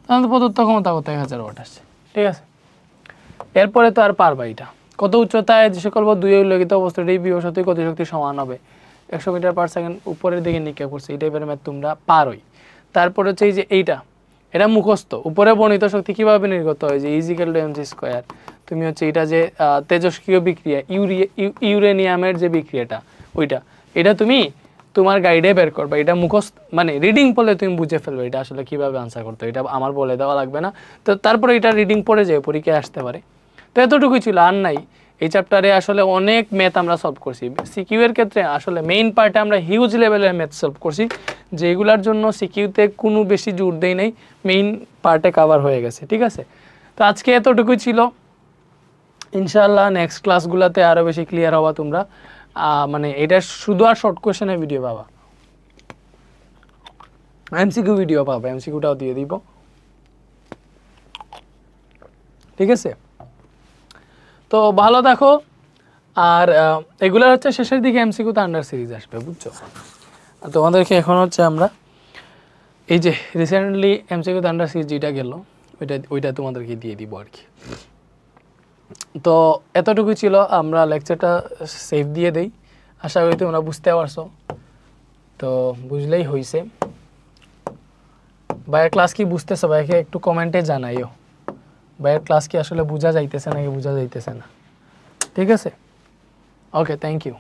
তাহলে প্রদত্ত ক্ষমতা কত 1000 ওয়াট আসছে, ঠিক আছে। এরপরে তো আর পারবা, এটা কত উচ্চতায় যে সকল 2 উল্লেখিত অবস্থাটি বিভব শক্তি গতিশক্তি সমান হবে 100 মিটার পার সেকেন্ড উপরের দিকে নিক্ষেপ করছে, এই টাইপের ম্যাথ তোমরা পারোই। তারপরে হচ্ছে এই যে এটা মুখস্থ, উপরে বর্ণিত শক্তি কীভাবে নির্গত হয়, যে is equal two mg square, তো তুমি হচ্ছে এটা যে তেজস্ক্রিয় বিক্রিয়া ইউরেনিয়ামের যে বিক্রিয়াটা ওইটা, এটা তুমি তোমার গাইডে বের করবে, এটা মুখস্থ মানে রিডিং পড়লে তুমি বুঝে ফেলবে এটা আসলে কীভাবে আনসার করতে, এটা আমার বলে দেওয়া লাগবে না। তো তারপরে এটা রিডিং পড়ে যায় পরীক্ষায় আসতে পারে। তো এতটুকুই ছিল, আর নাই। এই চ্যাপ্টারে আসলে অনেক ম্যাথ আমরা সলভ করছি। সিকিউ এর ক্ষেত্রে আসলে মেইন পার্টে আমরা হিউজ লেভেলের ম্যাথ সলভ করছি, যেগুলোর জন্য সিকিউতে কোনো বেশি জোর দেই নাই, মেইন পার্টে কভার হয়ে গেছে। ঠিক আছে, তো আজকে এতটুকুই ছিল। ইনশাআল্লাহ নেক্সট ক্লাসগুলোতে আরও বেশি ক্লিয়ার হওয়া তোমরা। মানে এটা শুধু আর শর্ট কোয়েশনের ভিডিও পাবা, এমসিকিউ ভিডিও পাবা, এমসিকিউটাও দিয়ে দিব। ঠিক আছে, তো ভালো দেখো। আর এগুলো হচ্ছে শেষের দিকে এমসিকিউ তো আন্ডার সিরিজ আসবে, বুঝছো। আর তোমাদেরকে এখন হচ্ছে আমরা এই যে রিসেন্টলি এমসিকিউ আন্ডার সিরিজ যেটা গেল ওইটা তোমাদেরকে দিয়ে দিব আর কি। তো এতটুকু ছিল, আমরা লেকচারটা সেভ দিয়ে দেই। আশা করি তোমরা বুঝতে পারছো, তো বুঝলেই হয়েছে। ভাইয়ের ক্লাস কি বুঝতেছো? ভাইকে একটু কমেন্টে জানাইও ভাইয়ের ক্লাস কি আসলে বোঝা যাইতেছে নাকি বোঝা যাইতেছে না। ঠিক আছে, ওকে, থ্যাংক ইউ।